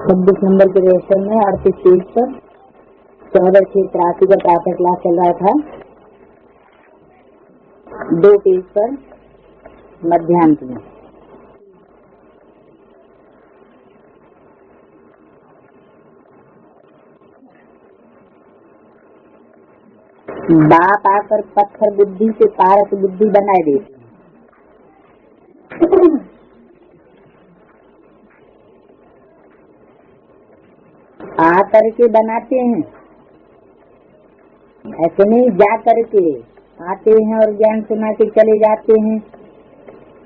26 number के register में 38 page पर 14/6/83 का प्रातः क्लास चल रहा था। 2 पेज पर मध्यांत में बाप आकर पत्थर बुद्धि से पारस बुद्धि बनाए देते आ करके बनाते हैं, ऐसे नहीं जा करके आते हैं और ज्ञान सुना के चले जाते हैं,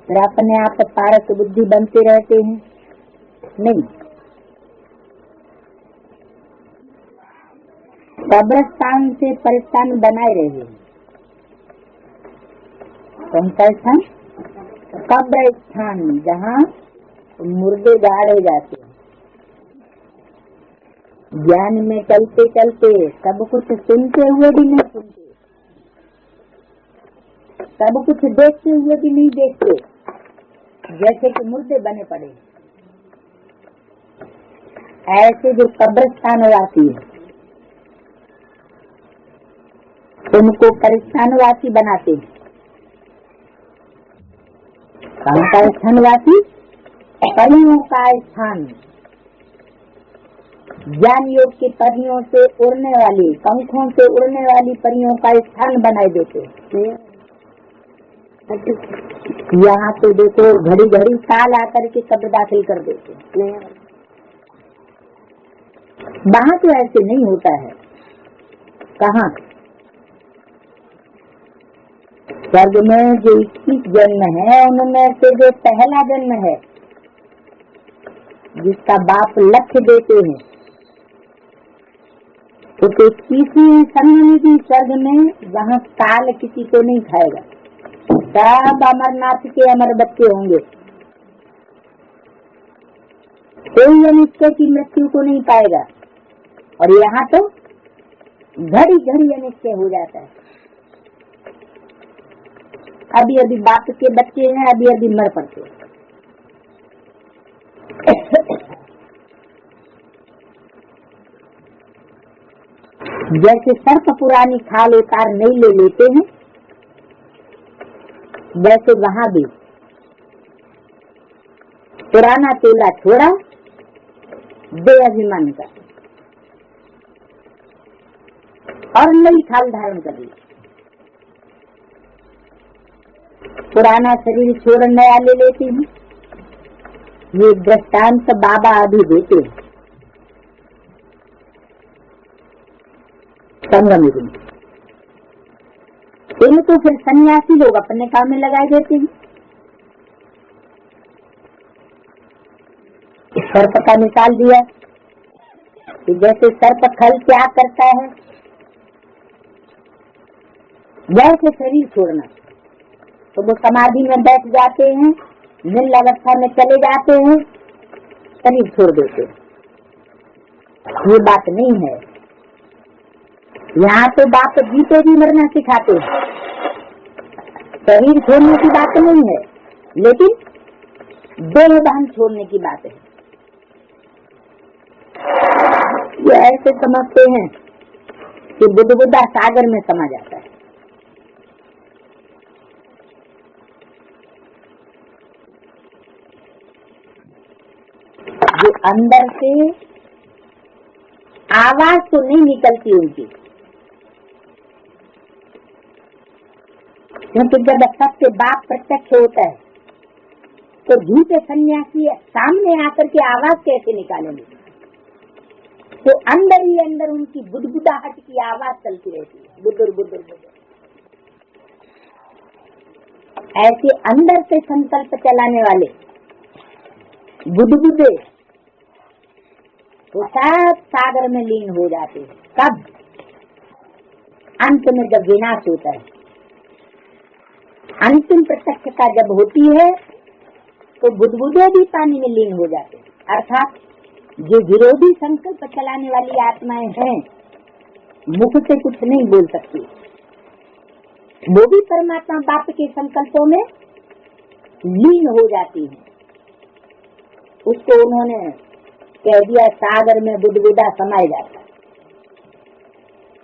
फिर अपने आप पारस बुद्धि बनते रहते हैं। नहीं, कब्रस्तान से परिस्थान बनाए रहे। कौन सा स्थान? कब्रस्तान, जहाँ मुर्दे गाड़े जाते हैं। ज्ञान में चलते चलते सब कुछ सुनते हुए भी नहीं सुनते, सब कुछ देखते हुए भी नहीं देखते, जैसे कि मुर्दे बने पड़े। ऐसे जो कब्रस्तानवासी है उनको परिस्थानवासी बनाते हैं। कहाँ का स्थानवासी? परियों का स्थान। ज्ञान योग की परियों से उड़ने वाली, पंखों से उड़ने वाली परियों का स्थान बनाए देते। यहाँ तो देखो घड़ी घड़ी काल आकर के कब्र दाखिल कर देते। वहाँ तो ऐसे नहीं होता है। कहाँ? स्वर्ग में जो 21 जन्म है उनमें से जो पहला जन्म है जिसका बाप लक्ष्य देते हैं, तो 21वीं संगम स्वर्ग में जहाँ काल किसी को नहीं खाएगा, सब अमरनाथ के अमर बच्चे होंगे, कोई अनित्य की मृत्यु को नहीं पाएगा। और यहाँ तो घड़ी घड़ी अनित्य हो जाता है। अभी अभी बाप के बच्चे हैं, अभी अभी मर पड़ते हैं। जैसे सर्प पुरानी खाल उतार नहीं ले लेते हैं, वैसे वहां भी पुराना तेला छोड़ा दे अभिमान का और नई खाल धारण कर ली। पुराना शरीर छोड़ नया ले लेते हैं। ये दृष्टांत बाबा अभी देते हैं संगम युग में। इनको फिर सन्यासी लोग अपने काम में लगाए देते हैं। सर्प का मिसाल दिया कि जैसे सर्प खल क्या करता है, वैसे शरीर छोड़ना, तो वो समाधि में बैठ जाते हैं, निल अवस्था में चले जाते हैं, शरीर छोड़ देते हैं। ये बात नहीं है। यहाँ तो बाप जीते भी मरना सिखाते हैं। शरीर छोड़ने की बात नहीं है, लेकिन देह भान छोड़ने की बात है। ये ऐसे समझते हैं कि बुद्धबुद्धा सागर में समा जाता है। जो अंदर से आवाज तो नहीं निकलती उनकी, क्योंकि जब सत्य बाप प्रत्यक्ष होता है तो झूठे सन्यासी सामने आकर के आवाज कैसे निकालेंगे? तो अंदर ही अंदर उनकी बुदबुदाहट की आवाज चलती रहती है, बुदुर बुदुर बुदुर। ऐसे अंदर से संकल्प चलाने वाले बुदबुदे वो सब सागर में लीन हो जाते हैं। कब? अंत में जब विनाश होता है, अंतिम प्रत्यक्षता जब होती है, तो बुदबुदे भी पानी में लीन हो जाते हैं। अर्थात जो विरोधी संकल्प चलाने वाली आत्माएं हैं, मुख से कुछ नहीं बोल सकती, वो भी परमात्मा बाप के संकल्पों में लीन हो जाती है। उसको उन्होंने कह दिया सागर में बुदबुदा समाये जाता।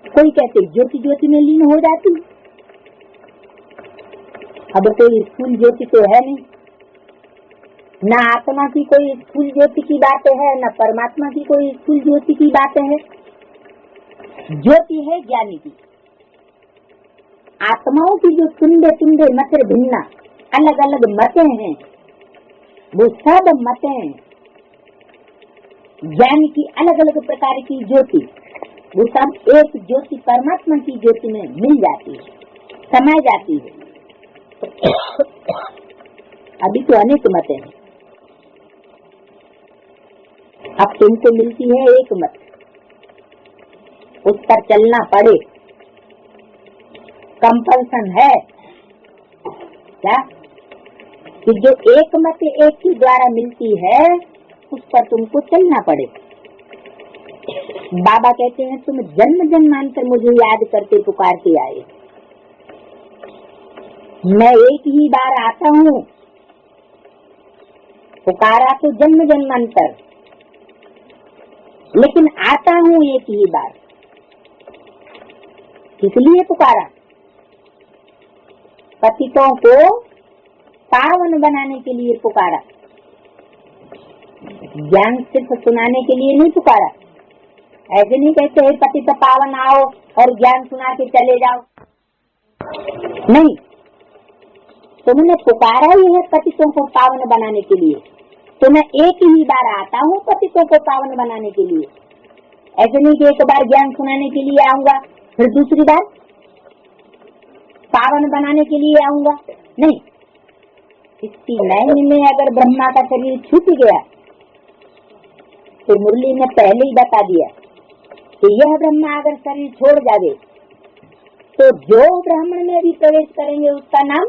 कोई कहते ज्योति ज्योति में लीन हो जाती। अब कोई स्थूल ज्योति तो है नहीं, न आत्मा की कोई स्थूल ज्योति की बात है, न परमात्मा की कोई स्थूल ज्योति की बात है। ज्योति है ज्ञानी की। आत्माओं की जो तुंडे तुंडे मत भिन्ना अलग अलग मतें हैं, वो सब मतें ज्ञान की अलग अलग प्रकार की ज्योति, वो सब एक ज्योति परमात्मा की ज्योति में मिल जाती है, समाई जाती है। अभी तो अनेक मतें हैं, अब तुमको मिलती है एक मत, उस पर चलना पड़े, कंपल्सन है क्या कि जो एक मत एक ही द्वारा मिलती है उस पर तुमको चलना पड़े। बाबा कहते हैं तुम जन्म जन्मांतर मुझे याद करते पुकारते आए, मैं एक ही बार आता हूँ, पुकारा तो जन्म जन्मांतर, लेकिन आता हूँ एक ही बार। किस लिए पुकारा? पतितों को पावन बनाने के लिए पुकारा, ज्ञान सिर्फ सुनाने के लिए नहीं पुकारा। ऐसे नहीं कहते हैं पतित पावन आओ और ज्ञान सुना के चले जाओ, नहीं, तुमने पुकारा ही है पतितों को पावन बनाने के लिए, तो मैं एक ही बार आता हूँ पतितों को पावन बनाने के लिए। ऐसे नहीं कि एक बार ज्ञान सुनाने के लिए आऊंगा फिर दूसरी बार पावन बनाने के लिए आऊंगा, नहीं। इसकी लाइन में अगर ब्रह्मा का शरीर छूट गया तो मुरली ने पहले ही बता दिया कि यह ब्रह्मा अगर शरीर छोड़ जावे तो जो ब्राह्मण में भी प्रवेश करेंगे उसका नाम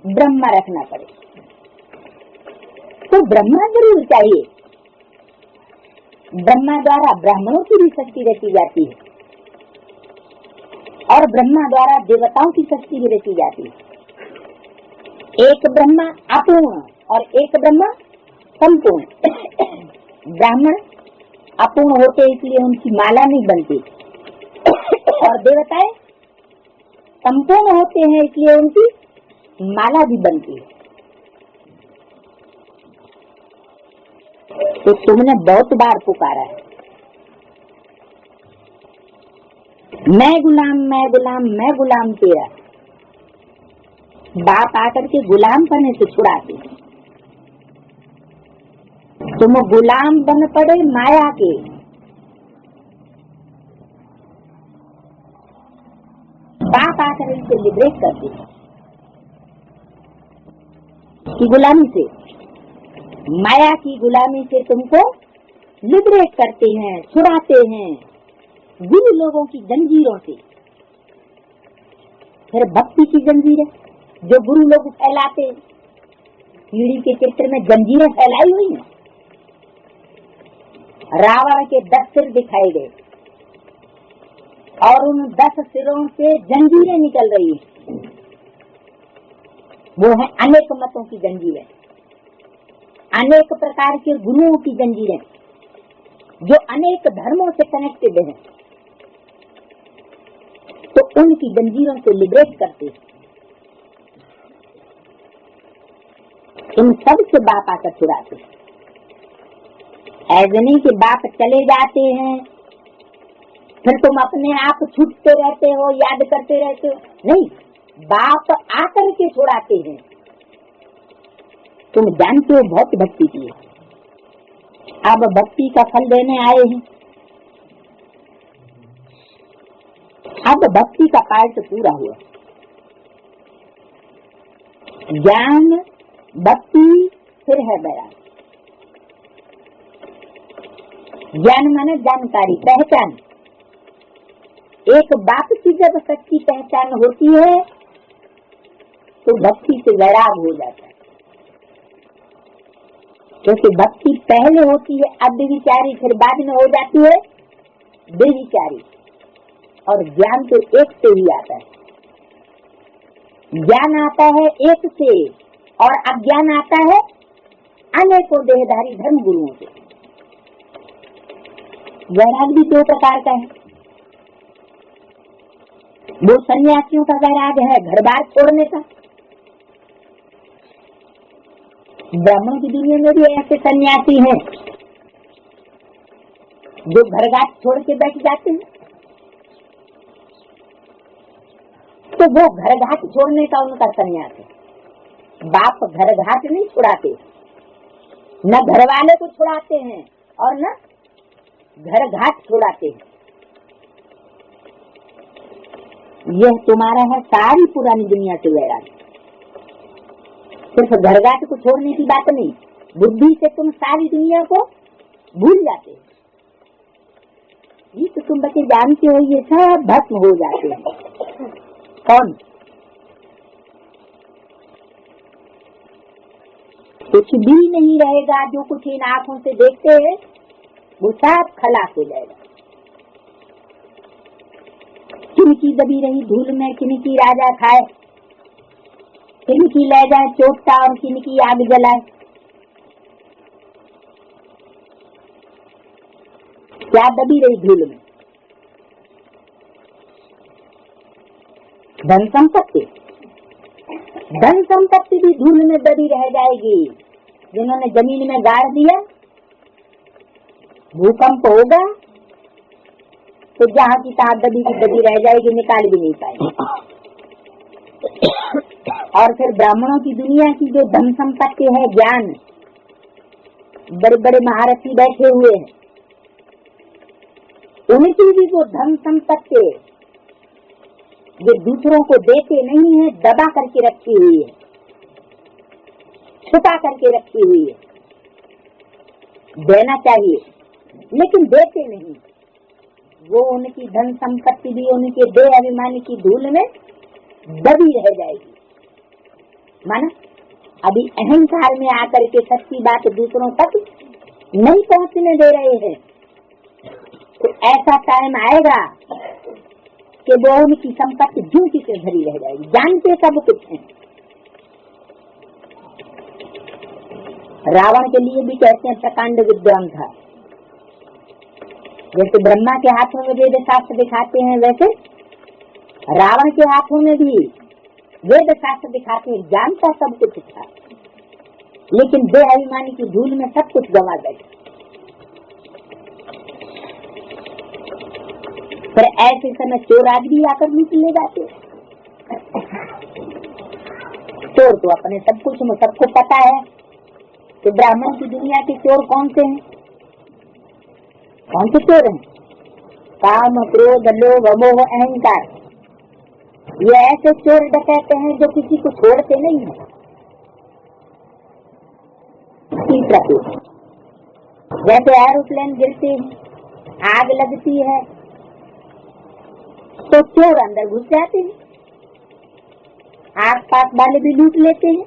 ब्रह्मा रखना पड़े। तो ब्रह्मा जरूर चाहिए, ब्रह्मा द्वारा ब्राह्मणों की भी शक्ति रची जाती है और ब्रह्मा द्वारा देवताओं की शक्ति भी रची जाती है। एक ब्रह्मा अपूर्ण और एक ब्रह्मा संपूर्ण। ब्राह्मण अपूर्ण होते इसलिए उनकी माला नहीं बनती और देवताएं संपूर्ण होते हैं इसलिए उनकी माला भी बनती है। तो तुमने बहुत बार पुकारा है, मैं गुलाम मैं गुलाम मैं गुलाम तेरा। बाप आकर के गुलाम बनने से छुड़ाते, तुम गुलाम बन पड़े माया के, बाप आकर इसे लिबरेट करते की गुलामी से, माया की गुलामी से तुमको लिबरेट करते हैं, छुड़ाते हैं गुरु लोगों की जंजीरों से। फिर भक्ति की जंजीरें जो गुरु लोग फैलाते, पीढ़ी के चित्र में जंजीरें फैलाई हुई हैं। रावण के 10 सिर दिखाए गए और उन 10 सिरों से जंजीरें निकल रही हैं। वो है अनेक मतों की जंजीरें, अनेक प्रकार के गुरुओं की जंजीरें जो अनेक धर्मों से कनेक्टेड हैं। तो उनकी जंजीरों से लिबरेट करते, इन सब से बाप आकर छुड़ाते। ऐसे नहीं कि बाप चले जाते हैं फिर तुम अपने आप छूटते रहते हो, याद करते रहते हो, नहीं, बाप आकर के छुड़ाते हैं। तुम जानते हो बहुत भक्ति की, अब भक्ति का फल देने आए हैं। अब भक्ति का पार्ट पूरा हुआ, ज्ञान भक्ति फिर है बयान। ज्ञान माने जानकारी, पहचान। एक बात की जब सच्ची पहचान होती है तो भक्ति से वैराग हो जाता है, क्योंकि भक्ति पहले होती है अव्यभिचारी, फिर बाद में हो जाती है व्यभिचारी, और ज्ञान तो एक से ही आता है। ज्ञान आता है एक से और अज्ञान आता है अनेकों देहधारी धर्म गुरुओं से। वैराग भी दो प्रकार का है। वो सन्यासियों का वैराग है घर बार छोड़ने का। ब्राह्मणों की दुनिया में भी ऐसे सन्यासी हैं जो घर घाट छोड़ के बैठ जाते हैं। तो वो घर घाट छोड़ने का उनका सन्यास है। बाप घर घाट नहीं छुड़ाते, न घर वाले को छुड़ाते हैं और न घर घाट छुड़ाते हैं। यह तुम्हारा है सारी पुरानी दुनिया से वैराग। सिर्फ घर घाट को छोड़ने की बात नहीं, बुद्धि से तुम सारी दुनिया को भूल जाते हो। ये तो तुम बच्चे जानते हो, ये सब भस्म हो जाते हैं। कौन? कुछ भी नहीं रहेगा। जो कुछ इन आंखों से देखते हैं वो सब खलास हो जाएगा। किनकी दबी रही धूल में किनकी राजा खाए, किनकी ले जाए चोटता और किनकी आग जलाए। क्या दबी रही धूल में? धन संपत्ति। धन संपत्ति भी धूल में दबी रह जाएगी। जिन्होंने जमीन में गाड़ दिया, भूकंप होगा तो जहाँ की तहाँ दबी की दबी रह जाएगी, निकाल भी नहीं पाएगी। और फिर ब्राह्मणों की दुनिया की जो धन संपत्ति है, ज्ञान, बड़े बड़े महारथी बैठे हुए हैं, उनकी भी वो धन संपत्ति जो दूसरों को देते नहीं है, दबा करके रखी हुई है, छुपा करके रखी हुई है। देना चाहिए लेकिन देते नहीं। वो उनकी धन संपत्ति भी उनके देह अभिमान की धूल में दबी रह जाएगी। माना अभी अहंकार में आकर के सच्ची बात दूसरों तक नहीं पहुंचने दे रहे हैं, तो ऐसा टाइम आएगा कि वो उनकी संपत्ति झूठी से भरी रह जाएगी। जानते सब कुछ है। रावण के लिए भी कहते हैं प्रकांड विद्वान था। जैसे ब्रह्मा के हाथों में वेद शास्त्र दिखाते हैं, वैसे रावण के हाथों में भी वेद शास्त्र दिखाते हैं। जानता सब कुछ था, लेकिन देह अभिमान की धूल में सब कुछ गंवा बैठे। पर ऐसे समय चोर आदमी आकर लूट ले जाते। चोर तो अपने सब कुछ में सबको पता है कि ब्राह्मण की दुनिया के चोर कौन से हैं। कौन से चोर हैं? काम, क्रोध, लोभ, मोह, अहंकार। ये ऐसे चोर डकैते हैं जो किसी को छोड़ते नहीं है। जैसे एरोप्लेन गिरते हैं, आग लगती है, तो चोर अंदर घुस जाते हैं, आस पास वाले भी लूट लेते हैं।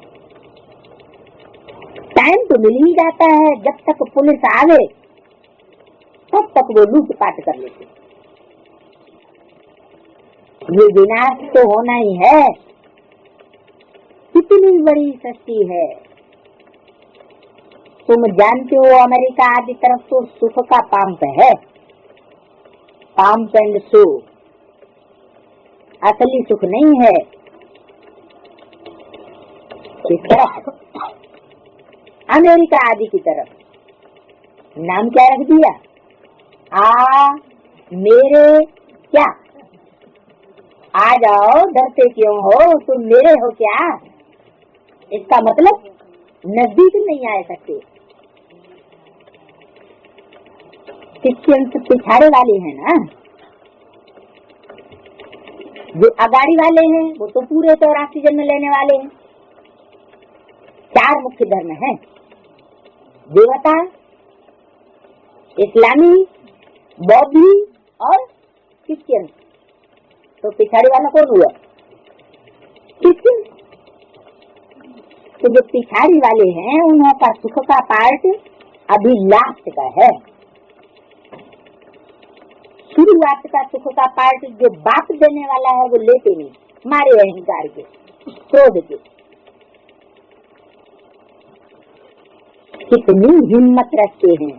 टाइम तो मिल ही जाता है, जब तक पुलिस आवे तब तक वो लूट पाट कर लेते। ये विनाश तो होना ही है। कितनी बड़ी सृष्टि है। तुम जानते हो अमेरिका आदि तरफ तो सुख का पाम्प है, पाम्प एंड सो। असली सुख नहीं है। किस तरफ? अमेरिका आदि की तरफ। नाम क्या रख दिया? मेरे क्या? आ जाओ, डरते क्यों हो? तुम मेरे हो क्या? इसका मतलब नजदीक नहीं आ सकते। क्रिश्चियन पिछाड़े वाले हैं ना, जो अगाड़ी वाले हैं वो तो पूरे 84 जन्म लेने वाले हैं। 4 मुख्य धर्म हैं, देवता, इस्लामी, बौद्धी और क्रिश्चियन। तो पिछाड़ी वाला कौन हुआ? क्रिश्चियन। तो जो पिछाड़ी वाले हैं उनका सुख का पार्ट अभी लास्ट का है। शुरुआत का सुख का पार्ट जो बाप देने वाला है वो लेते नहीं, मारे अहंकार के, क्रोध के। कितनी हिम्मत रखते हैं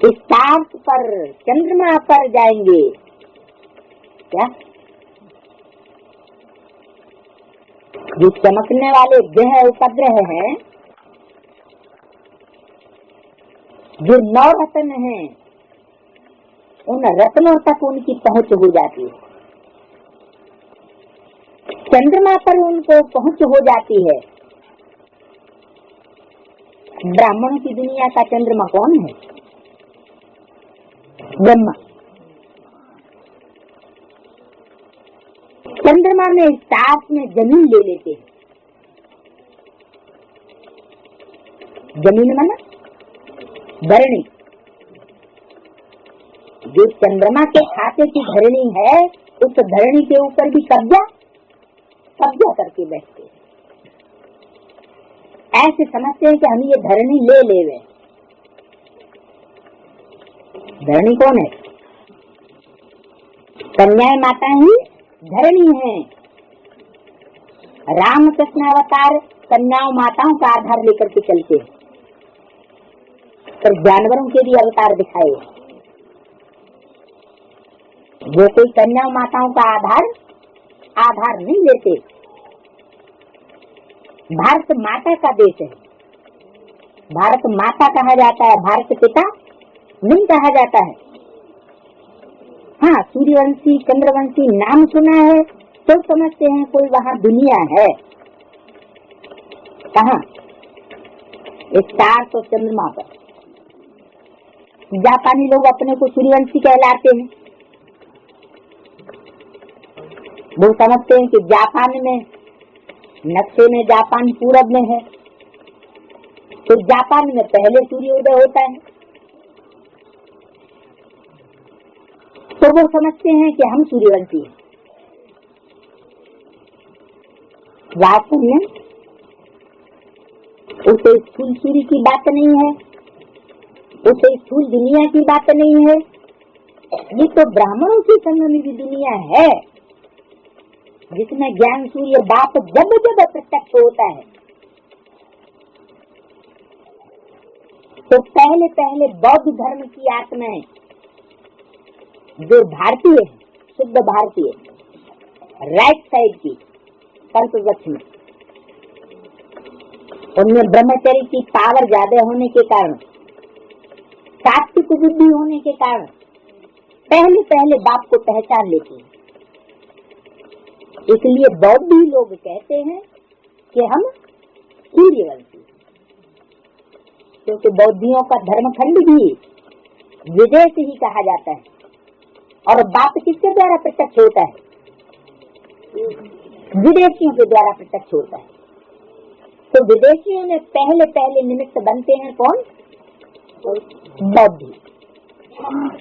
स्टार्स पर, चंद्रमा पर जाएंगे। क्या जो चमकने वाले ग्रह उपग्रह हैं, जो 9 रत्न हैं, उन रत्नों तक उनकी पहुंच हो जाती है। चंद्रमा पर उनको पहुंच हो जाती है। ब्राह्मणों की दुनिया का चंद्रमा कौन है? ब्रह्मा। चंद्रमा में स्टार्स में जमीन ले लेते हैं। जमीन माना धरणी। जो चंद्रमा के खाते की धरणी है, उस धरणी के ऊपर भी कब्जा करके बैठते हैं। ऐसे समझते हैं कि हम ये धरणी ले लेवे। धरणी कौन है? कन्याएं माता ही धरणी है। रामकृष्ण अवतार कन्याओं माताओं का आधार लेकर के चलते हैं, पर जानवरों के भी अवतार दिखाए। जो कोई कन्या माताओं का आधार नहीं लेते। भारत माता का देश है। भारत माता कहा जाता है, भारत पिता नहीं कहा जाता है। हाँ, सूर्यवंशी चंद्रवंशी नाम सुना है तो समझते हैं कोई वहाँ दुनिया है। कहाँ? स्टार तो चंद्रमा पर। जापानी लोग अपने को सूर्यवंशी कहलाते हैं। वो समझते हैं कि जापान में, नक्शे में जापान पूरब में है, तो जापान में पहले सूर्योदय होता है। तो वो समझते हैं कि हम सूर्यवंशी हैं। वास्तव में उसे स्थूल सूर्य की बात नहीं है, उसे स्थूल दुनिया की बात नहीं है। ये तो ब्राह्मणों की संगमी दुनिया है, जिसमें ज्ञान सूर्य बाप जब जब प्रत्यक्ष होता है। तो पहले पहले बौद्ध धर्म की आत्माएं जो भारतीय है, शुद्ध भारतीय, राइट साइड की कल्प वृक्ष में, उनमें ब्रह्मचर्य की पावर ज्यादा होने के कारण, सात्विक बुद्धि होने के कारण पहले पहले बाप को पहचान लेते हैं। इसलिए बौद्धी लोग कहते हैं कि हम सूर्यवंशी, क्योंकि बौद्धियों का धर्मखंड भी विदेश ही कहा जाता है। और बाप किसके द्वारा प्रत्यक्ष होता है? विदेशियों के द्वारा प्रत्यक्ष होता है। तो विदेशियों में पहले पहले निमित्त बनते हैं कौन? बौद्धी।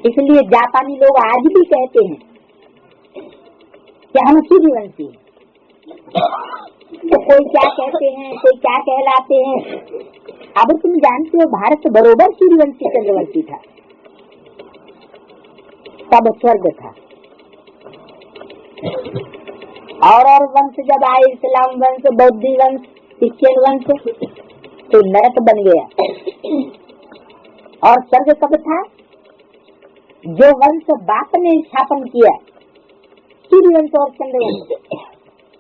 इसलिए जापानी लोग आज भी कहते हैं कि हम सूर्यवंशी। तो कोई क्या कहते हैं, कोई क्या कहलाते हैं। अब तुम जानते हो भारत बरोबर सूर्यवंशी चंद्रवंशी था, तब स्वर्ग था। और वंश जब आए, इस्लाम वंश, बौद्धी वंश, क्रिश्चियन वंश, तो नरक बन गया। और स्वर्ग कब था? जो वंश बाप ने स्थापन किया, सूर्यवंश और चंद्रवंश,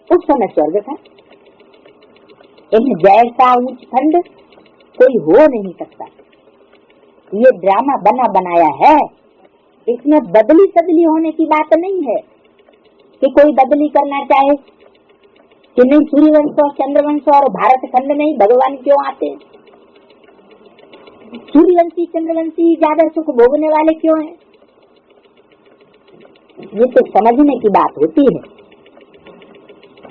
उस समय स्वर्ग था। इन जैसा उच्च खंड कोई हो नहीं सकता। ये ड्रामा बना बनाया है। इसमें बदली सदली होने की बात नहीं है कि कोई बदली करना चाहे कि नहीं, सूर्यवंश और चंद्रवंश और भारत खंड में ही भगवान क्यों आते? सूर्यवंशी चंद्रवंशी ज्यादा सुख भोगने वाले क्यों हैं? ये तो समझने की बात होती है।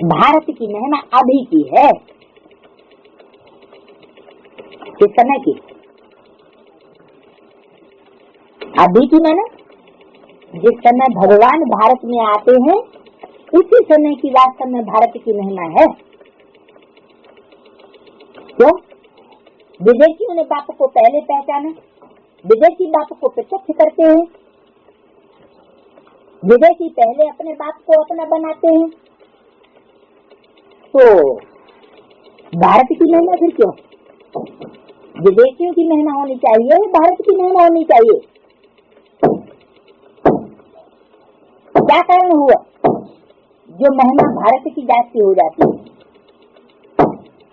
भारत की महिमा अभी की है, किस समय की? अभी की महिमा जिस समय भगवान भारत में आते हैं, उसी समय की वास्तव में भारत की महिमा है। क्यों? विदेशियों ने बाप को पहले पहचाना, विदेशी बाप को प्रत्यक्ष करते हैं, विदेशी पहले अपने बाप को अपना बनाते हैं। तो भारत की महिमा फिर क्यों? विदेशियों की महिमा होनी चाहिए, भारत की महिमा होनी चाहिए। क्या कारण हुआ जो महिमा भारत की जाती हो जाती है?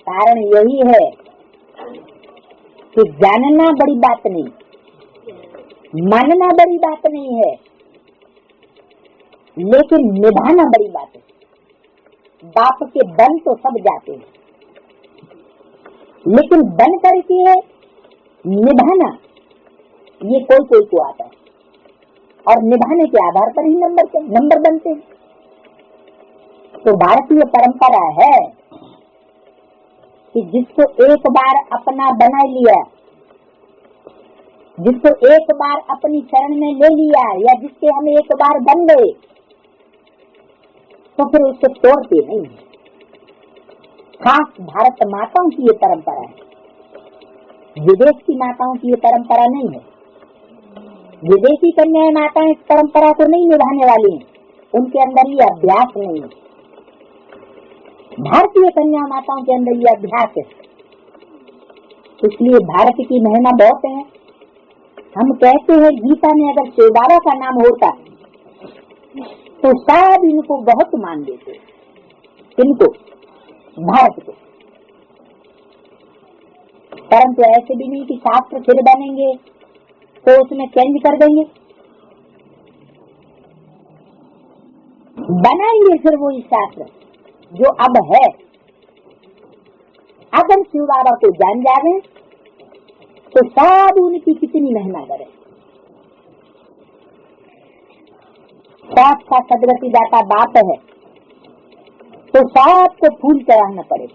कारण यही है कि जानना बड़ी बात नहीं, मानना बड़ी बात नहीं है, लेकिन निभाना बड़ी बात है। बाप के बन तो सब जाते हैं, लेकिन बन करके निभाना ये कोई कोई को आता है, और निभाने के आधार पर ही नंबर बनते हैं। तो भारतीय परंपरा है कि जिसको एक बार अपना बना लिया, जिसको एक बार अपनी शरण में ले लिया, या जिसके हम एक बार बन गए, तो फिर उसको तोड़ते नहीं। खास भारत माताओं की ये परंपरा है, विदेश की माताओं की ये परंपरा नहीं है। विदेशी कन्याएं माताएं इस परंपरा को नहीं निभाने वाली हैं, उनके अंदर ये अभ्यास नहीं है। भारतीय कन्या माताओं के अंदर ये अभ्यास है, इसलिए भारत की महिमा बहुत है। हम कहते हैं गीता में अगर शिवबाबा का नाम होता तो सब इनको बहुत मान देते। इनको, भारत को। परंतु ऐसे भी नहीं कि शास्त्र फिर बनेंगे तो उसमें चेंज कर देंगे, बनाएंगे फिर वो शास्त्र जो अब है। अगर शिव बाबा को जान जावे तो सब उनकी कितनी महिमा करे। साथ का सदगति दाता बाप है तो सबको फूल चढ़ाना पड़े।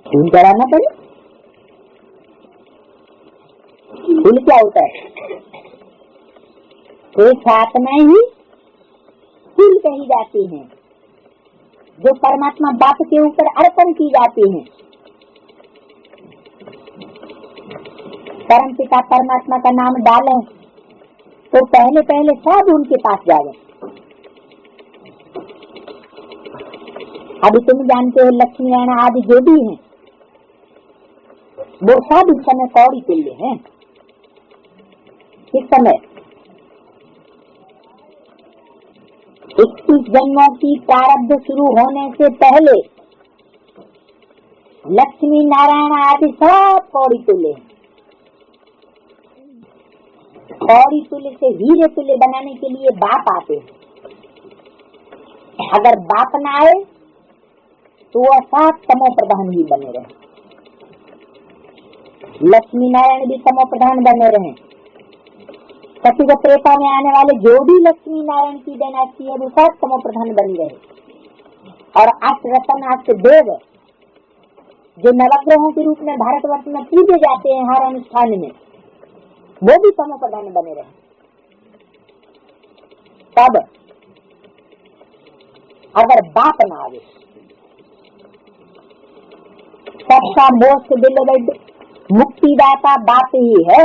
फूल चढ़ाना पड़े। फूल क्या होता है? तो साथ में ही फूल कही जाती हैं जो परमात्मा बाप के ऊपर अर्पण की जाती हैं। परम पिता परमात्मा का नाम डालें तो पहले पहले सब उनके पास जाए। अभी तुम जानते हो लक्ष्मी नारायण आदि जो भी हैं वो सब इस समय कौड़ी के लिए हैं। इस समय 21 जन्मों की प्रारब्ध शुरू होने से पहले लक्ष्मी नारायण आदि सब कौड़ी तुल्य हैं। कौड़ी तुल्य से हीरे तुल्य बनाने के लिए बाप आते हैं। अगर बाप न आए तो वह सात तमो प्रधान ही बने रहे। लक्ष्मी नारायण भी तमो प्रधान बने रहे। सती को त्रेता में आने वाले जो भी लक्ष्मी नारायण की डायनास्टी है वो सात तमो प्रधान बनी रहे। और अष्ट रतन अष्ट देव जो नवग्रहों के रूप में भारतवर्ष में पूजे जाते हैं हर अनुष्ठान में, वो भी तमो प्रधान बने रहे। तब अगर बाप न आवे, सबका मोस्ट बिलोवेड मुक्तिदाता बाप ही है।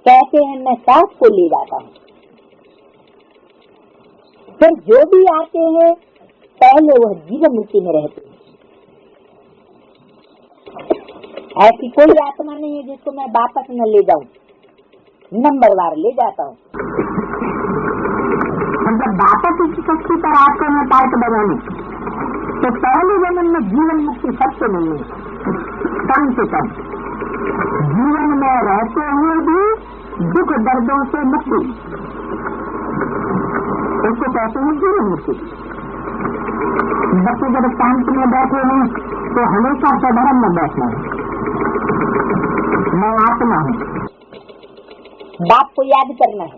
कहते हैं मैं सास को ले जाता हूँ। फिर जो भी आते हैं पहले वह जीवन मुक्ति में रहते हैं। ऐसी कोई आत्मा नहीं है जिसको मैं वापस न ले जाऊं, नंबरवार ले जाता हूँ। जब वापस इस शक्ति पर आते हैं पार्ट बनाने तो पहले जन्म में जीवन मुक्ति सबसे नहीं है। कम से कम जीवन में रहते हुए भी दुख दर्दों से मुक्ति, उसको कहते हैं जीवन मुक्ति। बच्चे जब शांत में बैठे हैं तो हमेशा साधारण में बैठना है। मैं आत्मा हूँ, बाप को याद करना है।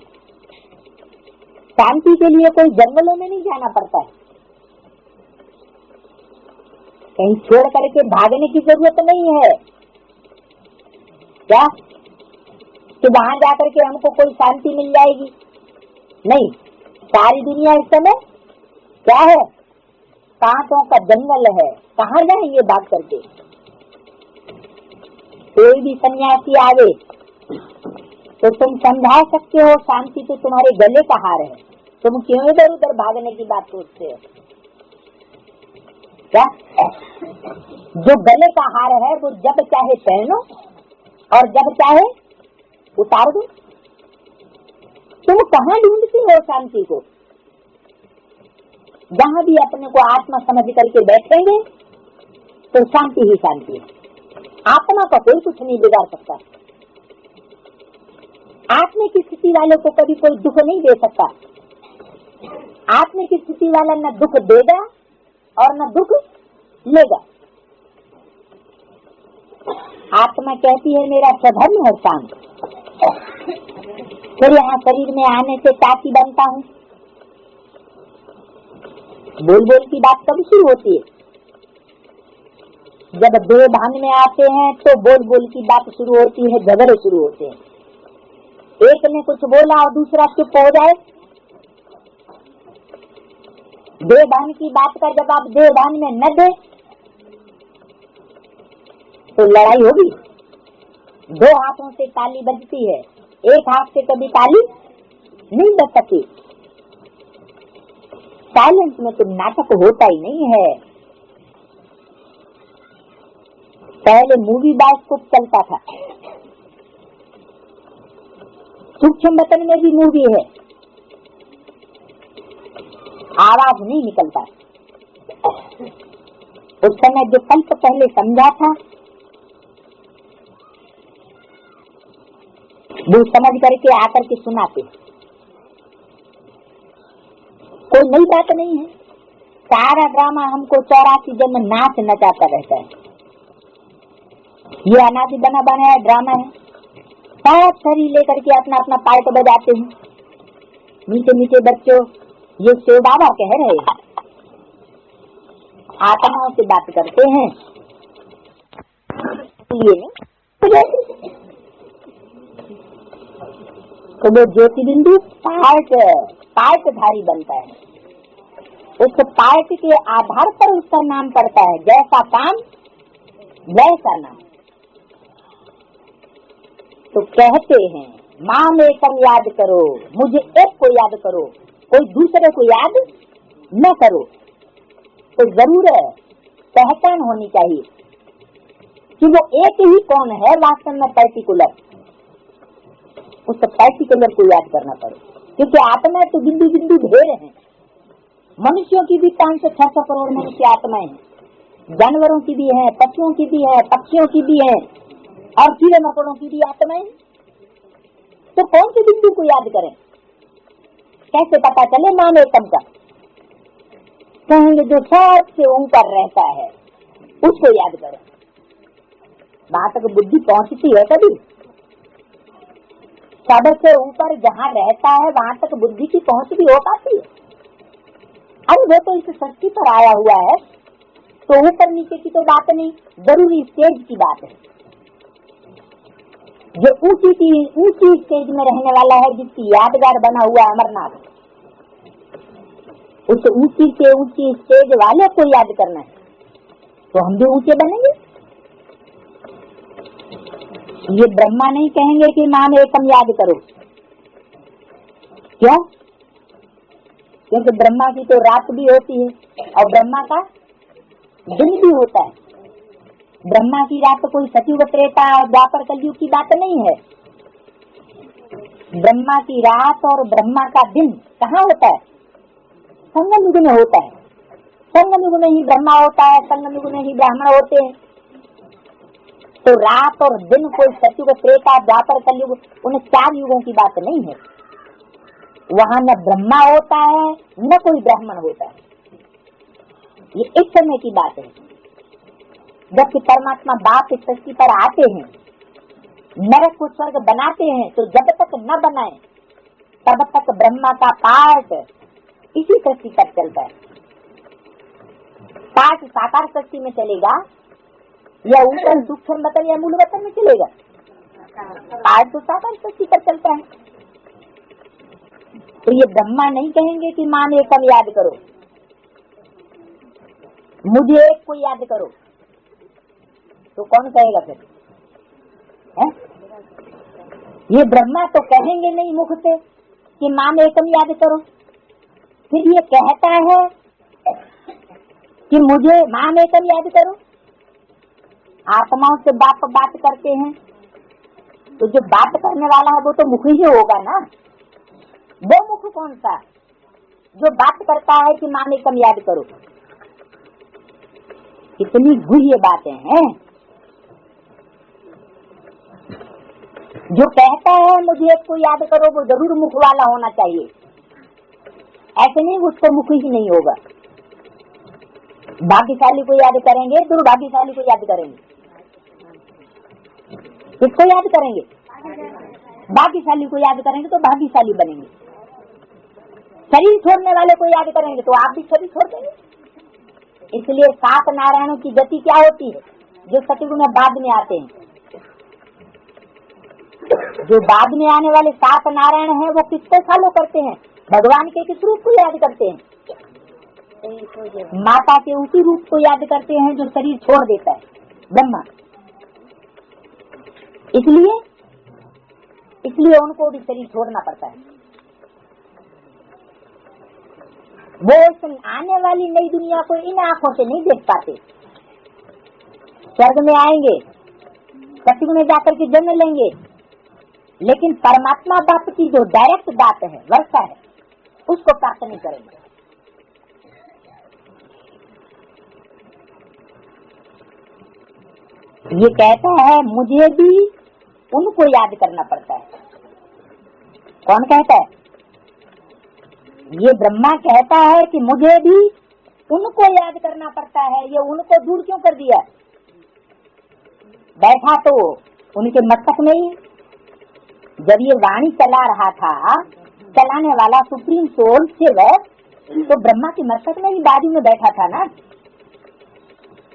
शांति के लिए कोई जंगलों में नहीं जाना पड़ता है, कहीं छोड़ करके भागने की जरूरत नहीं है। क्या कि वहां जाकर के हमको कोई शांति मिल जाएगी? नहीं, सारी दुनिया इस समय क्या है? कांटों का जंगल है। कहाँ जाएंगे बात करके? कोई भी सन्यासी आवे तो तुम समझा सकते हो शांति तो तुम्हारे गले का हार है, तुम क्यों इधर उधर भागने की बात सोचते हो? क्या? जो गले का हार है वो जब चाहे पहनो और जब चाहे उतार दो। तुम कहाँ ढूंढती हो शांति को? जहाँ भी अपने को आत्मा समझ करके बैठेंगे तो शांति ही शांति है। आत्मा का कोई कुछ नहीं बिगाड़ सकता। आत्मा की स्थिति वाले को कभी कोई दुख नहीं दे सकता। आत्मा की स्थिति वाला न दुख देगा और न दुख लेगा। आत्मा कहती है मेरा स्वधर्म है शांत। फिर यहाँ शरीर में आने से ताकि बनता हूँ। बोल बोल की बात कब शुरू होती है? जब दो भान में आते हैं तो बोल बोल की बात शुरू होती है, झगड़े शुरू होते हैं। एक ने कुछ बोला और दूसरा चुप हो जाए। देवभान की बात का जवाब देवभान में न दे तो लड़ाई होगी। दो हाथों से ताली बजती है, एक हाथ से कभी ताली नहीं बज सकती। साइलेंस में तो नाटक होता ही नहीं है। पहले मूवी बायोस्कोप चलता था, सूक्ष्म बटन में भी मूवी है, आवाज नहीं निकलता। उस समय जो कल्प पहले समझा था वो समझ करके आकर के सुनाते। कोई नई बात नहीं है। सारा ड्रामा हमको 84 जन्म नाच नचाता रहता है। ये अनादि बना बनाया ड्रामा है। सब शरीर लेकर के अपना अपना पार्ट बजाते हैं। मीठे मीठे बच्चों, ये शिव बाबा कह रहे हैं, आत्माओं से बात करते हैं। ये नहीं तो वो ज्योति बिंदु पार्टधारी बनता है। उस पार्ट के आधार पर उसका नाम पड़ता है। जैसा काम वैसा नाम। तो कहते हैं माम एकम याद करो, मुझे एक को याद करो, कोई दूसरे को याद न करो। तो जरूर पहचान होनी चाहिए कि वो एक ही कौन है वास्तव में पर्टिकुलर। उस पर्टिकुलर को याद करना पड़े, क्योंकि आत्मा तो बिंदु बिंदु ढेर हैं। मनुष्यों की भी 500-600 करोड़ मनुष्य आत्माएं हैं, जानवरों की भी है, पशुओं की भी है, पक्षियों की भी है और कीड़े मकोड़ों की भी आत्माएं। तो कौन से बिंदु को याद करें? कैसे पता चले नाम एकम का? कहेंगे जो सबसे ऊपर रहता है उसको याद करें। वहां तक बुद्धि पहुंचती है कभी? सबसे ऊपर जहाँ रहता है वहां तक बुद्धि की पहुंच भी हो पाती है? अब वो तो इस सृष्टि पर आया हुआ है, तो ऊपर नीचे की तो बात नहीं, जरूरी स्टेज की बात है। जो ऊंची स्टेज में रहने वाला है, जिसकी यादगार बना हुआ है अमरनाथ, उस ऊंची से ऊंची स्टेज वाले को याद करना है तो हम भी ऊंचे बनेंगे। ये ब्रह्मा नहीं कहेंगे कि नाम एकम याद करो। क्यों? क्योंकि ब्रह्मा की तो रात भी होती है और ब्रह्मा का दिन भी होता है। ब्रह्मा की रात कोई सतयुग त्रेता और द्वापर कलयुग की बात नहीं है। ब्रह्मा की रात और ब्रह्मा का दिन कहाँ होता है? संगम युग में होता है। संगम युग में ही ब्रह्मा होता है, संगम युग में ही ब्राह्मण होते हैं। तो रात और दिन कोई सतयुग त्रेता द्वापर कलयुग, उन 4 युगों की बात नहीं है। वहाँ न ब्रह्मा होता है न कोई ब्राह्मण होता है। ये एक समय की बात है। जबकि परमात्मा बाप इस सृष्टि पर आते हैं, नरक को स्वर्ग बनाते हैं, तो जब तक न बनाए तब तक ब्रह्मा का पार्ट इसी सृष्टि पर चलता है। पार्ट साकार सृष्टि में चलेगा या ऊपर सूक्ष्म वतन या मूल वतन में चलेगा? पार्ट तो साकार सृष्टि पर चलता है। तो ये ब्रह्मा नहीं कहेंगे कि मान एकम याद करो, मुझे एक को याद करो। तो कौन कहेगा फिर? है? ये ब्रह्मा तो कहेंगे नहीं मुख से कि मान एकम याद करो। फिर ये कहता है कि मुझे माम एकम याद करो। आत्माओं से बाप बात करते हैं तो जो बात करने वाला है वो तो मुख ही होगा ना। वो मुख कौन सा जो बात करता है कि माम एकम याद करो। कितनी गुह्य बातें हैं। जो कहता है मुझे को याद करो वो जरूर मुख वाला होना चाहिए, ऐसे नहीं उसको मुख ही नहीं होगा। भाग्यशाली को याद करेंगे, दुर्भाग्यशाली को याद करेंगे। किसको याद करेंगे? भाग्यशाली को याद करेंगे तो भाग्यशाली बनेंगे। शरीर छोड़ने वाले को याद करेंगे तो आप भी शरीर छोड़ देंगे। इसलिए 7 नारायणों की गति क्या होती है जो सतयुग में बाद में आते हैं। जो बाद में आने वाले 7 नारायण हैं वो किसको फॉलो करते हैं? भगवान के किस रूप को याद करते हैं? माता के उसी रूप को याद करते हैं जो शरीर छोड़ देता है, ब्रह्मा। इसलिए उनको भी शरीर छोड़ना पड़ता है। वो आने वाली नई दुनिया को इन आंखों से नहीं देख पाते। स्वर्ग में आएंगे, सतयुग में जाकर के जन्म लेंगे, लेकिन परमात्मा बाप की जो डायरेक्ट बात है, वर्षा है, उसको प्राप्त नहीं करेंगे। ये कहता है मुझे भी उनको याद करना पड़ता है। कौन कहता है? ये ब्रह्मा कहता है कि मुझे भी उनको याद करना पड़ता है। ये उनको दूर क्यों कर दिया? बैठा तो उनके मस्तक में ही। जब ये वाणी चला रहा था, चलाने वाला सुप्रीम सोल शिव तो ब्रह्मा के मस्तक में ही बाजू में बैठा था ना।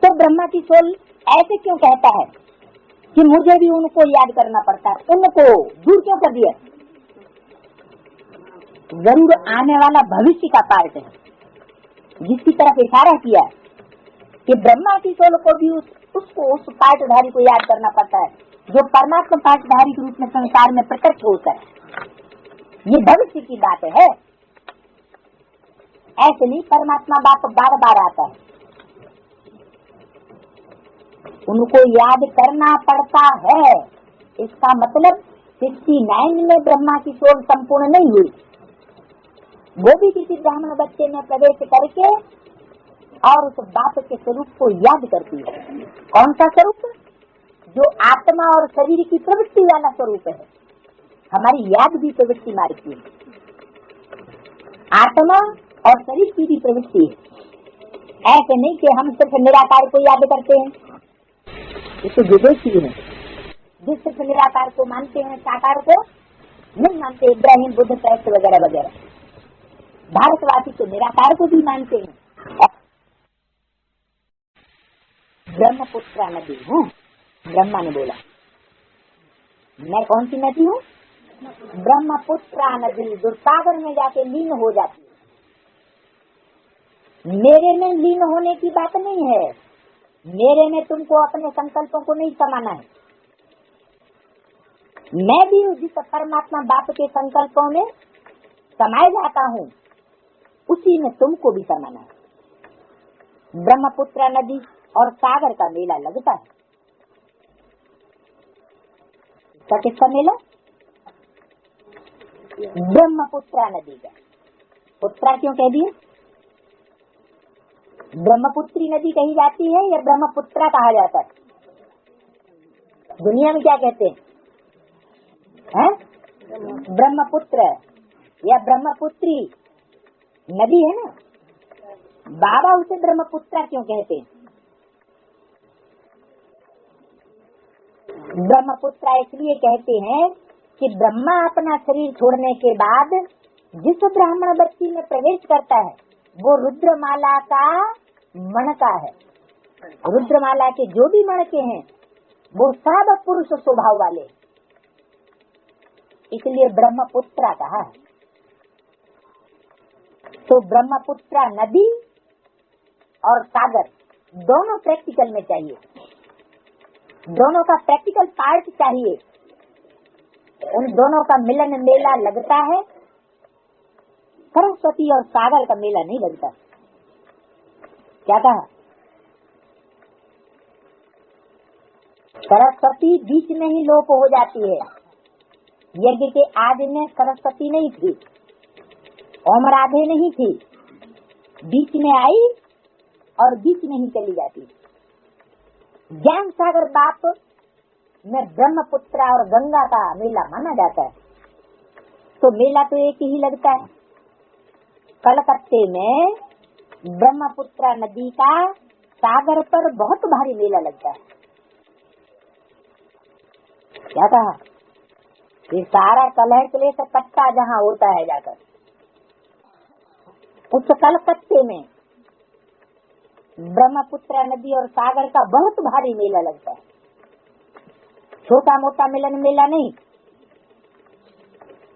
तो ब्रह्मा की सोल ऐसे क्यों कहता है कि मुझे भी उनको याद करना पड़ता है? उनको दूर क्यों कर दिया? जरूर आने वाला भविष्य का पार्ट है जिसकी तरफ इशारा किया कि ब्रह्मा की सोल को भी उस पार्टधारी को याद करना पड़ता है जो परमात्मा पार्टधारी के रूप में संसार में प्रकट होता है। ये भविष्य की बात है, ऐसे नहीं परमात्मा बाप बार बार आता है। उनको याद करना पड़ता है। इसका मतलब 69 में ब्रह्मा की सोल संपूर्ण नहीं हुई। वो भी किसी ब्राह्मण बच्चे में प्रवेश करके और उस बाप के स्वरूप को याद करती है। कौन सा स्वरूप? जो आत्मा और शरीर की प्रवृत्ति वाला स्वरूप है। हमारी याद भी प्रवृत्ति मार्ग की है, आत्मा और शरीर की भी प्रवृत्ति है। ऐसे नहीं कि हम सिर्फ निराकार को याद करते हैं, इससे विदेशी है। जिस सिर्फ निराकार को मानते हैं, साकार को नहीं मानते, इब्राहिम, बुद्ध, क्राइस्ट वगैरह वगैरह। भारतवासी तो निराकार को भी मानते हैं। ब्रह्मपुत्रा नदी हूँ, ब्रह्मा ने बोला। मैं कौन सी नदी हूँ? ब्रह्मपुत्रा नदी, जो सागर में जाके लीन हो जाती है। मेरे में लीन होने की बात नहीं है। मेरे में तुमको अपने संकल्पों को नहीं समाना है। मैं भी जिस परमात्मा बाप के संकल्पों में समाये जाता हूँ, उसी में तुमको भी समाना है। ब्रह्मपुत्रा नदी और सागर का मेला लगता है। किसका मेला? ब्रह्मपुत्रा नदी का। पुत्रा क्यों कह दिए? ब्रह्मपुत्री नदी कही जाती है या ब्रह्मपुत्रा कहा जाता है? दुनिया में क्या कहते हैं? ब्रह्मपुत्र या ब्रह्मपुत्री नदी है ना। बाबा उसे ब्रह्मपुत्रा क्यों कहते हैं? ब्रह्मपुत्रा इसलिए कहते हैं कि ब्रह्मा अपना शरीर छोड़ने के बाद जिस ब्राह्मण बच्ची में प्रवेश करता है वो रुद्रमाला का मणका है। रुद्रमाला के जो भी मणके हैं वो सब पुरुष स्वभाव वाले, इसलिए ब्रह्मपुत्रा कहा है। तो ब्रह्मपुत्रा नदी और सागर दोनों प्रैक्टिकल में चाहिए, दोनों का प्रैक्टिकल पार्ट चाहिए। उन दोनों का मिलन मेला लगता है, सरस्वती और सागर का मेला नहीं लगता। क्या कहा? सरस्वती बीच में ही लोप हो जाती है। यज्ञ के आदि में सरस्वती नहीं थी, ओम राधे नहीं थी, बीच में आई और बीच में ही चली जाती। ज्ञान सागर बाप में ब्रह्मपुत्र और गंगा का मेला माना जाता है, तो मेला तो एक ही लगता है। कलकत्ते में ब्रह्मपुत्र नदी का सागर पर बहुत भारी मेला लगता है। क्या कहा? ये सारा कलह क्लेश कट्टा जहाँ होता है जाकर, उस कलकत्ते में ब्रह्मपुत्र नदी और सागर का बहुत भारी मेला लगता है। छोटा मोटा मिलन मेला नहीं।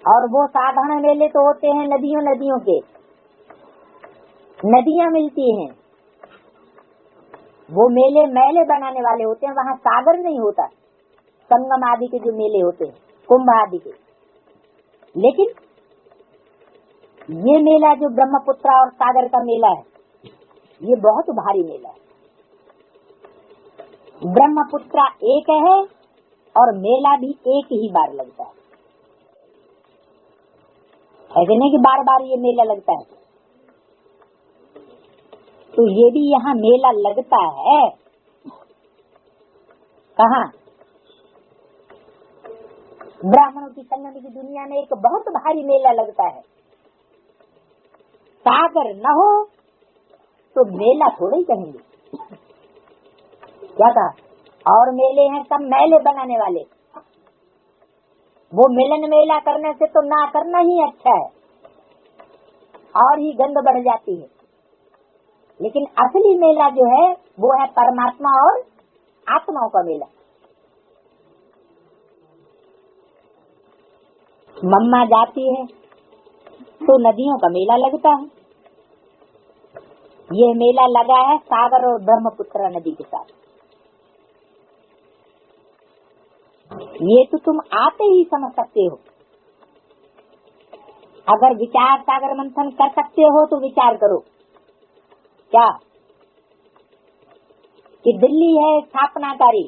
और वो साधारण मेले तो होते हैं नदियों नदियों के, नदियां मिलती हैं, वो मेले मेले बनाने वाले होते हैं। वहाँ सागर नहीं होता, संगम आदि के जो मेले होते हैं, कुंभ आदि के। लेकिन ये मेला जो ब्रह्मपुत्र और सागर का मेला है, ये बहुत भारी मेला है। ब्रह्मपुत्र एक है और मेला भी एक ही बार लगता है। ऐसे नहीं कि बार बार ये मेला लगता है। तो ये भी यहाँ मेला लगता है। कहाँ? ब्राह्मणों की संगम की दुनिया में एक बहुत भारी मेला लगता है। सागर न हो तो मेला थोड़े ही कहेंगे। क्या कहा? और मेले हैं सब मेले बनाने वाले। वो मिलन मेला करने से तो ना करना ही अच्छा है, और ही गंध बढ़ जाती है। लेकिन असली मेला जो है वो है परमात्मा और आत्माओं का मेला। मम्मा जाती है तो नदियों का मेला लगता है। ये मेला लगा है सागर और ब्रह्मपुत्र नदी के साथ। ये तो तुम आते ही समझ सकते हो। अगर विचार सागर मंथन कर सकते हो तो विचार करो। क्या कि दिल्ली है स्थापनाकारी,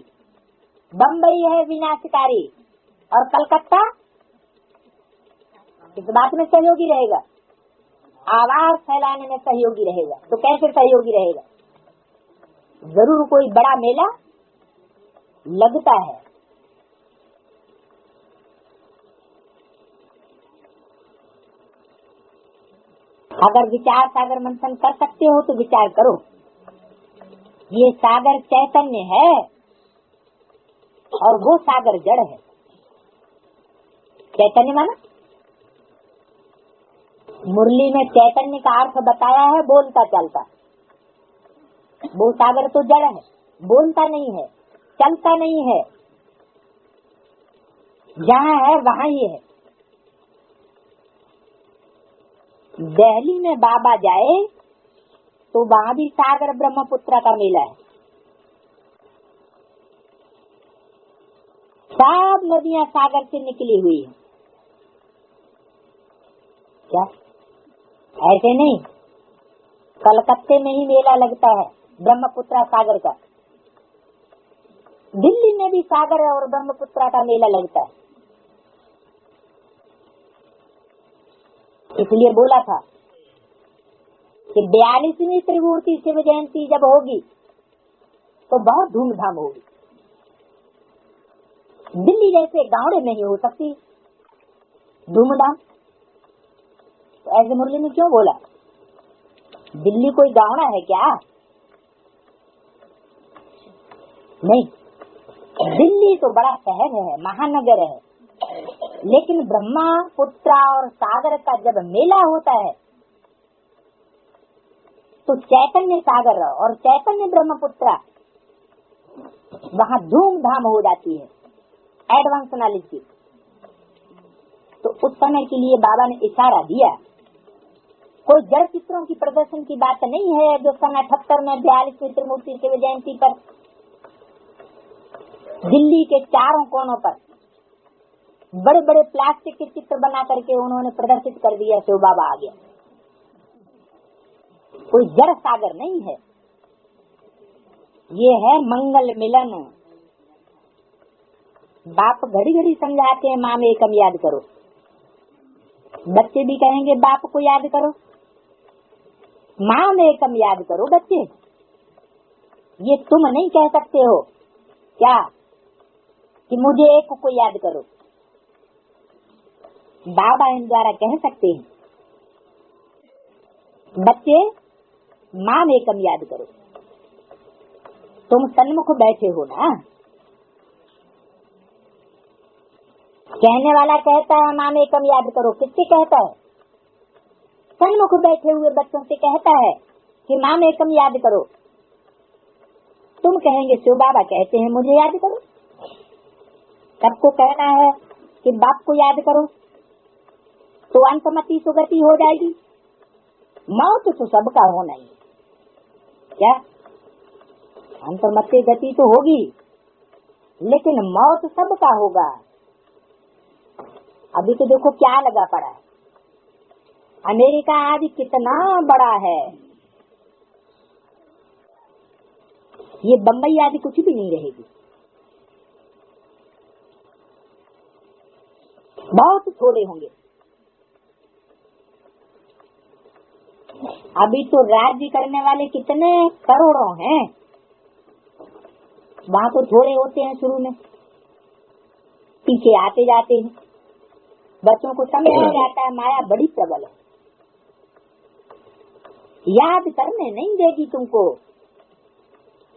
बम्बई है विनाशकारी और कलकत्ता इस बात में सहयोगी रहेगा, आवाज फैलाने में सहयोगी रहेगा। तो कैसे सहयोगी रहेगा? जरूर कोई बड़ा मेला लगता है। अगर विचार सागर मंथन कर सकते हो तो विचार करो। ये सागर चैतन्य है और वो सागर जड़ है। चैतन्य माना मुरली में चैतन्य का अर्थ बताया है, बोलता चलता। वो सागर तो जड़ है, बोलता नहीं है, चलता नहीं है, जहाँ है वहाँ ही है। दिल्ली में बाबा जाए तो वहाँ भी सागर ब्रह्मपुत्र का मेला है। सब नदियाँ सागर से निकली हुई है। क्या ऐसे नहीं? कलकत्ते में ही मेला लगता है ब्रह्मपुत्र सागर का। दिल्ली में भी सागर और ब्रह्मपुत्र का मेला लगता है। इसलिए बोला था कि 42वीं त्रिमूर्ति शिव जयंती जब होगी तो बहुत धूमधाम होगी। दिल्ली जैसे गाँव में नहीं हो सकती धूमधाम। तो ऐसे मुरली में क्यों बोला? दिल्ली कोई गाँव है क्या? नहीं, दिल्ली तो बड़ा शहर है, महानगर है। लेकिन ब्रह्मपुत्र और सागर का जब मेला होता है तो चैतन्य सागर और चैतन्य ब्रह्मपुत्र वहाँ धूमधाम हो जाती है, एडवांस नॉलेज की। तो उस समय के लिए बाबा ने इशारा दिया। कोई जड़ चित्रों की प्रदर्शन की बात नहीं है जो सन 78 में 42वीं त्रिमूर्ति शिव जयंती पर दिल्ली के चारों कोनों पर बड़े बड़े प्लास्टिक के चित्र बना करके उन्होंने प्रदर्शित कर दिया। शिव बाबा आ गया। कोई जड़ सागर नहीं है, ये है मंगल मिलन। बाप घड़ी घड़ी समझाते हैं माँ में एकम याद करो, बच्चे भी कहेंगे बाप को याद करो, माँ में एकम याद करो। बच्चे ये तुम नहीं कह सकते हो क्या कि मुझे एक को याद करो? बाबा इन द्वारा कह सकते हैं, बच्चे माँ में एकम याद करो। तुम सन्मुख बैठे हो ना, कहने वाला कहता है माँ में एकम याद करो, किससे कहता है? सन्मुख बैठे हुए बच्चों से कहता है कि माँ में एकम याद करो। तुम कहेंगे शिव बाबा कहते हैं मुझे याद करो। सबको कहना है कि बाप को याद करो तो अंतमति सुगति हो जाएगी। मौत तो सबका होना ही क्या, अंतमति गति तो होगी, लेकिन मौत सबका होगा। अभी तो देखो क्या लगा पड़ा है, अमेरिका आज कितना बड़ा है, ये बम्बई आदि कुछ भी नहीं रहेगी। बहुत थोड़े होंगे। अभी तो राज्य करने वाले कितने करोड़ों हैं, वहाँ तो थोड़े होते हैं शुरू में, पीछे आते जाते हैं। बच्चों को समझ आ जाता है माया बड़ी प्रबल है, याद करने नहीं देगी तुमको,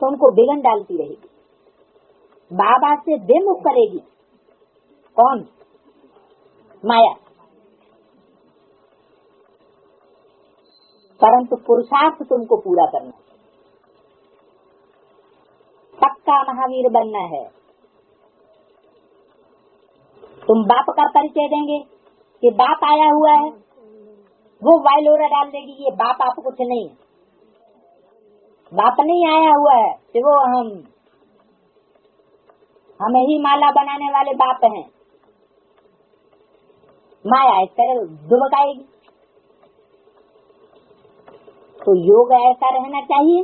तुमको बिगन डालती रहेगी, बाबा से बेमुख करेगी। कौन? माया। परंतु पुरुषार्थ तुमको पूरा करना, पक्का महावीर बनना है। तुम बाप का परिचय देंगे कि बाप आया हुआ है, वो वाइलोरा डाल देगी ये बाप आप कुछ नहीं, बाप नहीं आया हुआ है, तो वो हमें ही माला बनाने वाले बाप हैं। माया इस तरह दुबकाएगी। तो योग ऐसा रहना चाहिए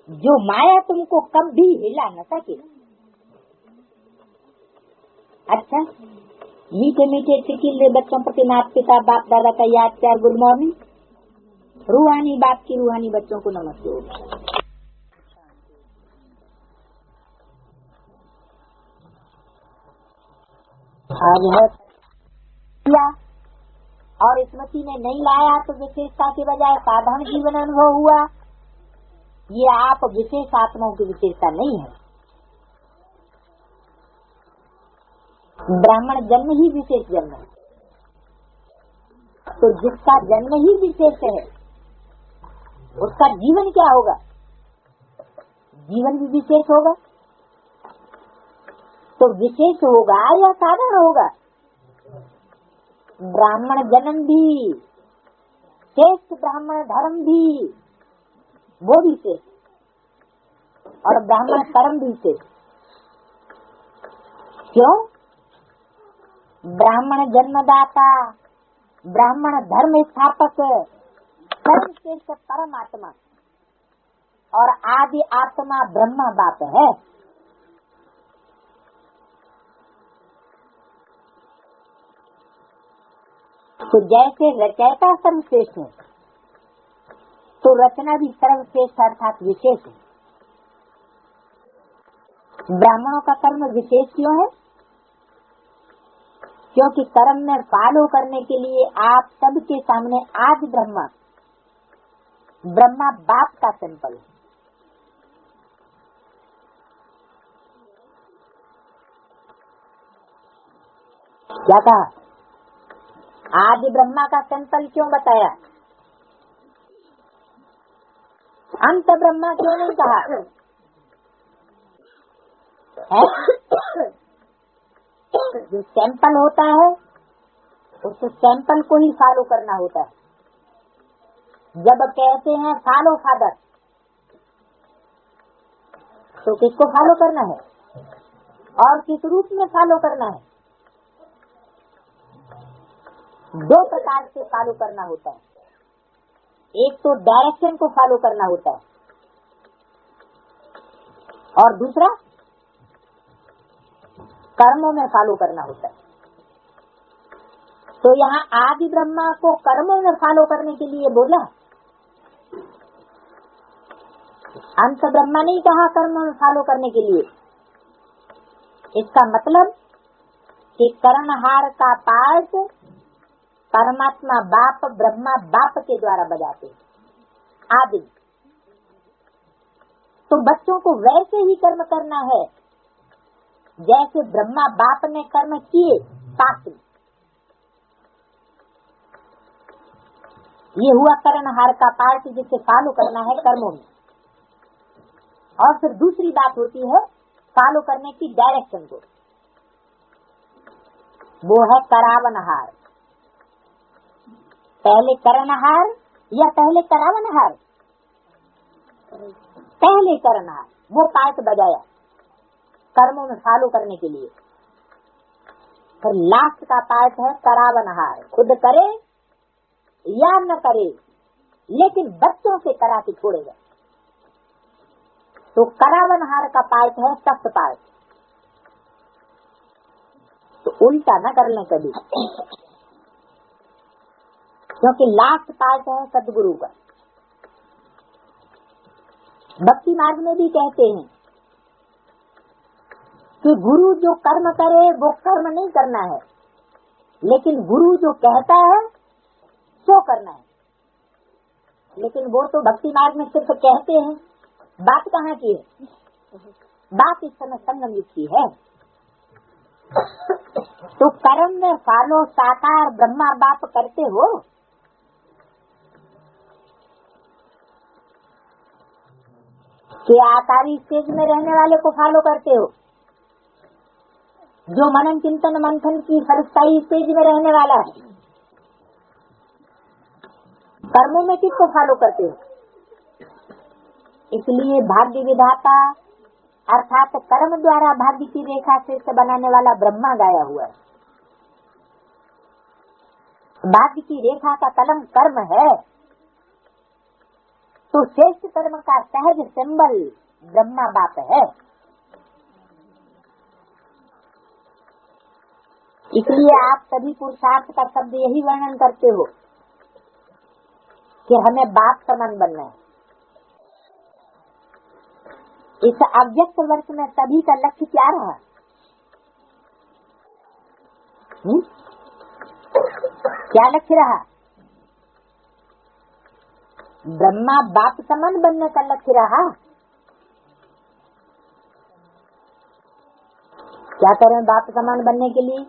जो माया तुमको कभी हिला न सके। अच्छा, मीठे मीठे चिकिले बच्चों प्रति माता पिता बाप दादा का याद प्यार, गुड मॉर्निंग। रूहानी बाप की रूहानी बच्चों को नमस्ते। आज है और स्मृति में नहीं लाया तो विशेषता के बजाय साधारण जीवन अनुभव हुआ। ये आप विशेष आत्माओं की विशेषता नहीं है। ब्राह्मण जन्म ही विशेष जन्म है, तो जिसका जन्म ही विशेष है उसका जीवन क्या होगा? जीवन भी विशेष होगा। तो विशेष होगा या साधारण होगा? ब्राह्मण जन्म भी, श्रेष्ठ ब्राह्मण धर्म भी, वो भी शेष, और ब्राह्मण कर्म भी शेष। क्यों? ब्राह्मण जन्मदाता, ब्राह्मण धर्म स्थापक, सर्वश्रेष्ठ परमात्मा और आदि आत्मा ब्रह्मा बाप है। तो जैसे रचयिता सर्वश्रेष्ठ है, तो रचना भी सर्वश्रेष्ठ अर्थात विशेष है। ब्राह्मणों का कर्म विशेष क्यों है? क्योंकि कर्म में फॉलो करने के लिए आप सबके सामने आदि ब्रह्मा, ब्रह्मा बाप का सिंपल है। क्या कहा? आदि ब्रह्मा का सिंपल क्यों बताया? अंत ब्रह्मा क्यों नहीं कहा है? जो सैंपल होता है उस सैंपल को ही फॉलो करना होता है। जब कहते हैं फॉलो फादर, तो किसको फॉलो करना है और किस रूप में फॉलो करना है? दो प्रकार से फॉलो करना होता है। एक तो डायरेक्शन को फॉलो करना होता है, और दूसरा कर्मों में फॉलो करना होता है। तो यहाँ आदि ब्रह्मा को कर्मों में फॉलो करने के लिए बोला, अंत ब्रह्मा नहीं कहा कर्मों में फॉलो करने के लिए। इसका मतलब कि कर्णहार का पार्ट परमात्मा बाप ब्रह्मा बाप के द्वारा बजाते आदि। तो बच्चों को वैसे ही कर्म करना है जैसे ब्रह्मा बाप ने कर्म किए पाप में। ये हुआ कर्णहार का पार्ट जिसे फॉलो करना है कर्मों में। और फिर दूसरी बात होती है फॉलो करने की डायरेक्शन को, वो है करावनहार। पहले कर्णहार या पहले करावनहार? पहले कर्णहार, वो पार्ट बजाया कर्मों में फॉलो करने के लिए। फिर लास्ट का पार्ट है करावनहार, खुद करे या न करे लेकिन बच्चों से करा के छोड़ेगा। तो करावनहार का पार्ट है सख्त पार्ट। तो उल्टा न कर लें कभी, क्योंकि लास्ट पार्ट है सदगुरु का। भक्ति मार्ग में भी कहते हैं कि गुरु जो कर्म करे वो कर्म नहीं करना है, लेकिन गुरु जो कहता है सो करना है। लेकिन वो तो भक्ति मार्ग में सिर्फ कहते हैं, बात कहाँ की है? बात इस समय संगम युग की है। तो कर्म में फॉलो साकार ब्रह्मा बाप करते हो, कि आकारी स्टेज में रहने वाले को फॉलो करते हो, जो मनन चिंतन मंथन की फरिश्ताई स्टेज में रहने वाला है। कर्मों में किसको फॉलो करते हो? इसलिए भाग्य विधाता अर्थात कर्म द्वारा भाग्य की रेखा श्रेष्ठ बनाने वाला ब्रह्मा गाया हुआ है। भाग्य की रेखा का कलम कर्म है, तो श्रेष्ठ कर्म का सहज सिंबल ब्रह्मा बाप है। इसलिए आप सभी पुरुषार्थ का शब्द यही वर्णन करते हो कि हमें बाप समान बनना है। इस अव्यक्त वर्ष में सभी का लक्ष्य क्या रहा? क्या लक्ष्य रहा? ब्रह्मा बाप समान बनने का लक्ष्य रहा। क्या करें बाप समान बनने के लिए?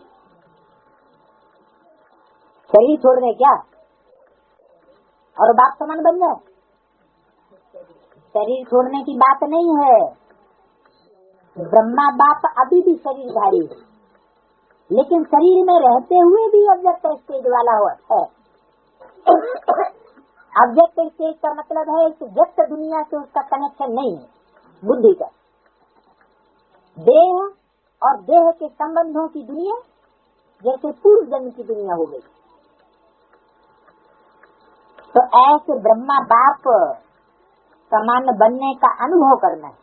शरीर छोड़ने क्या और बाप समान बन जाए? शरीर छोड़ने की बात नहीं है। ब्रह्मा बाप अभी भी शरीरधारी है, लेकिन शरीर में रहते हुए भी अव्यक्त स्टेज वाला है। अव्यक्त स्टेज का मतलब है इस व्यक्त दुनिया से उसका कनेक्शन नहीं है, बुद्धि का। देह और देह के संबंधों की दुनिया जैसे पूर्व जन्म की दुनिया हो गई। तो ऐसे ब्रह्मा बाप समान बनने का अनुभव करना है।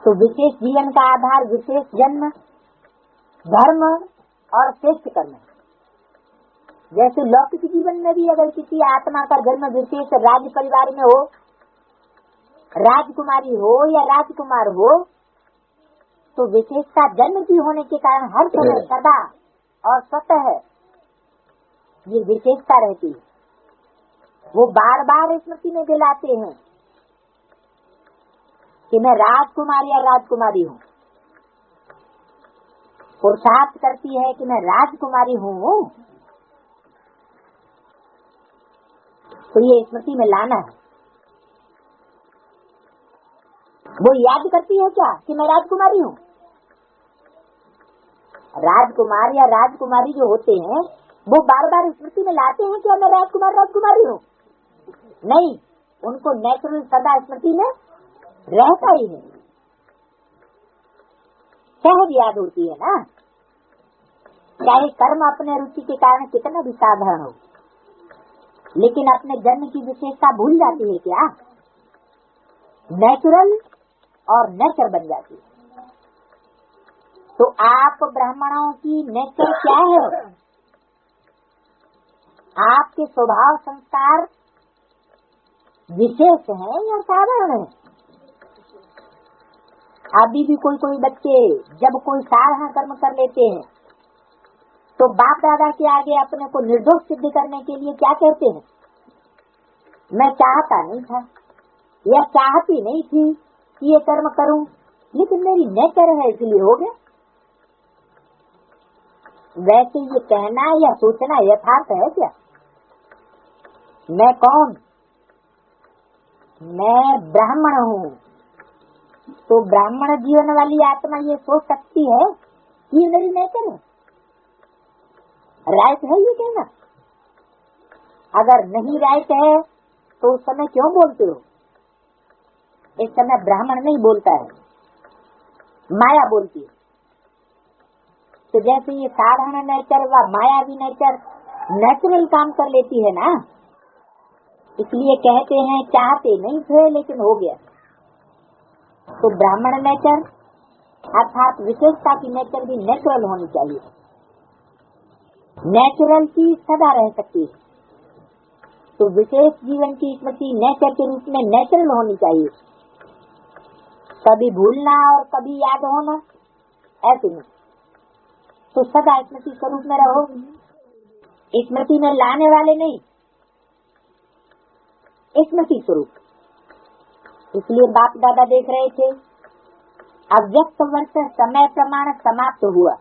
तो विशेष जीवन का आधार विशेष जन्म, धर्म और श्रेष्ठ कर्म। जैसे लौकिक जीवन में भी अगर किसी आत्मा का जन्म विशेष राज परिवार में हो, राजकुमारी हो या राजकुमार हो, तो विशेषता जन्म की होने के कारण हर समय सदा और स्वतः ये विशेषता रहती है। वो बार बार स्मृति में दिलाते हैं कि मैं राजकुमार या राजकुमारी हूँ। पुरुषार्थ करती है कि मैं राजकुमारी हूँ, तो ये स्मृति में लाना है। वो याद करती है क्या कि मैं राजकुमारी हूँ? राजकुमार या राजकुमारी जो होते हैं वो बार बार स्मृति में लाते हैं कि मैं राजकुमार राजकुमारी हूँ? नहीं, उनको नेचुरल सदा स्मृति में रहता ही है, सहज याद होती है ना। चाहे कर्म अपने रुचि के कारण कितना भी साधारण हो, लेकिन अपने जन्म की विशेषता भूल जाती है क्या? नेचुरल और नेचर बन जाती है। तो आप ब्राह्मणों की नेचर क्या है? आपके स्वभाव संस्कार विशेष है या साधारण है? अभी भी कोई बच्चे जब कोई साधारण कर्म कर लेते हैं तो बाप दादा के आगे अपने को निर्दोष सिद्ध करने के लिए क्या कहते हैं? मैं चाहता नहीं था या चाहती नहीं थी कि ये कर्म करूं, लेकिन मेरी नेचर है इसलिए हो गया। वैसे ये कहना या सोचना यथार्थ है क्या? मैं कौन? मैं ब्राह्मण हूँ। तो ब्राह्मण जीवन वाली आत्मा ये सोच सकती है कि ये मेरी नेचर है? राइट है ये कहना? अगर नहीं राइट है तो उस समय क्यों बोलते हो? इस समय ब्राह्मण नहीं बोलता है, माया बोलती है। तो जैसे ये साधारण नेचर व मायावी नेचर नेचुरल काम कर लेती है ना, इसलिए कहते हैं चाहते नहीं थे लेकिन हो गया। तो ब्राह्मण नेचर अर्थात विशेषता की नेचर भी नेचुरल होनी चाहिए। नेचुरल चीज सदा रह सकती है, तो विशेष जीवन की स्मृति नेचर के रूप में नेचुरल होनी चाहिए। कभी भूलना और कभी याद होना ऐसे नहीं। तो सदा स्मृति स्वरूप में रहो, स्मृति में लाने वाले नहीं, स्मृति स्वरूप। इसलिए बाप दादा देख रहे थे अव्यक्त वर्ष समय प्रमाण समाप्त हुआ,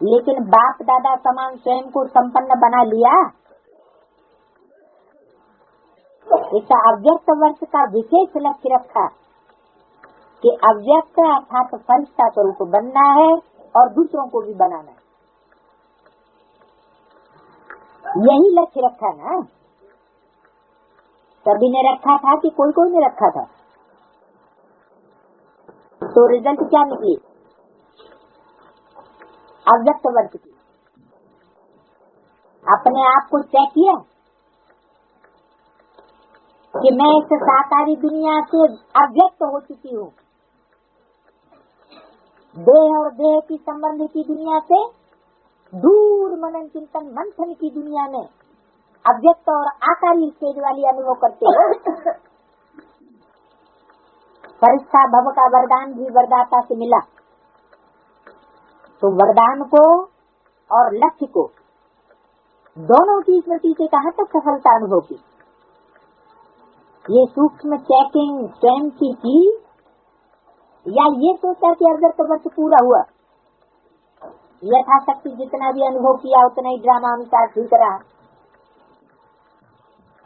लेकिन बाप दादा समान स्वयं को संपन्न बना लिया। इसका अव्यक्त वर्ष का विशेष लक्ष्य रखा कि अव्यक्त अर्थात फरिश्ता स्वरूप बनना है और दूसरों को भी बनाना है। यही लक्ष्य रखा ना? सभी ने रखा था कि कोई ने रखा था? तो रिजल्ट क्या निकली? अव्यक्त वर्ष की। अपने आप को चेक किया कि मैं इस साकारी दुनिया से अव्यक्त हो चुकी हूँ। देह और देह की संबंध की दुनिया से दूर मनन चिंतन मंथन की दुनिया में अव्यक्त और आकारी स्टेज वाली अनुभव करते हो। फरिश्ता भव का वरदान भी वरदाता से मिला, तो वरदान को और लक्ष्य को दोनों की स्मृति से कहाँ तक सफलता अनुभव की? ये सूक्ष्म चेकिंग स्वयं की या ये सोचा कि अव्यक्त वर्ष पूरा हुआ, यथाशक्ति जितना भी अनुभव किया उतना ही ड्रामा अनुसार ठीक रहा।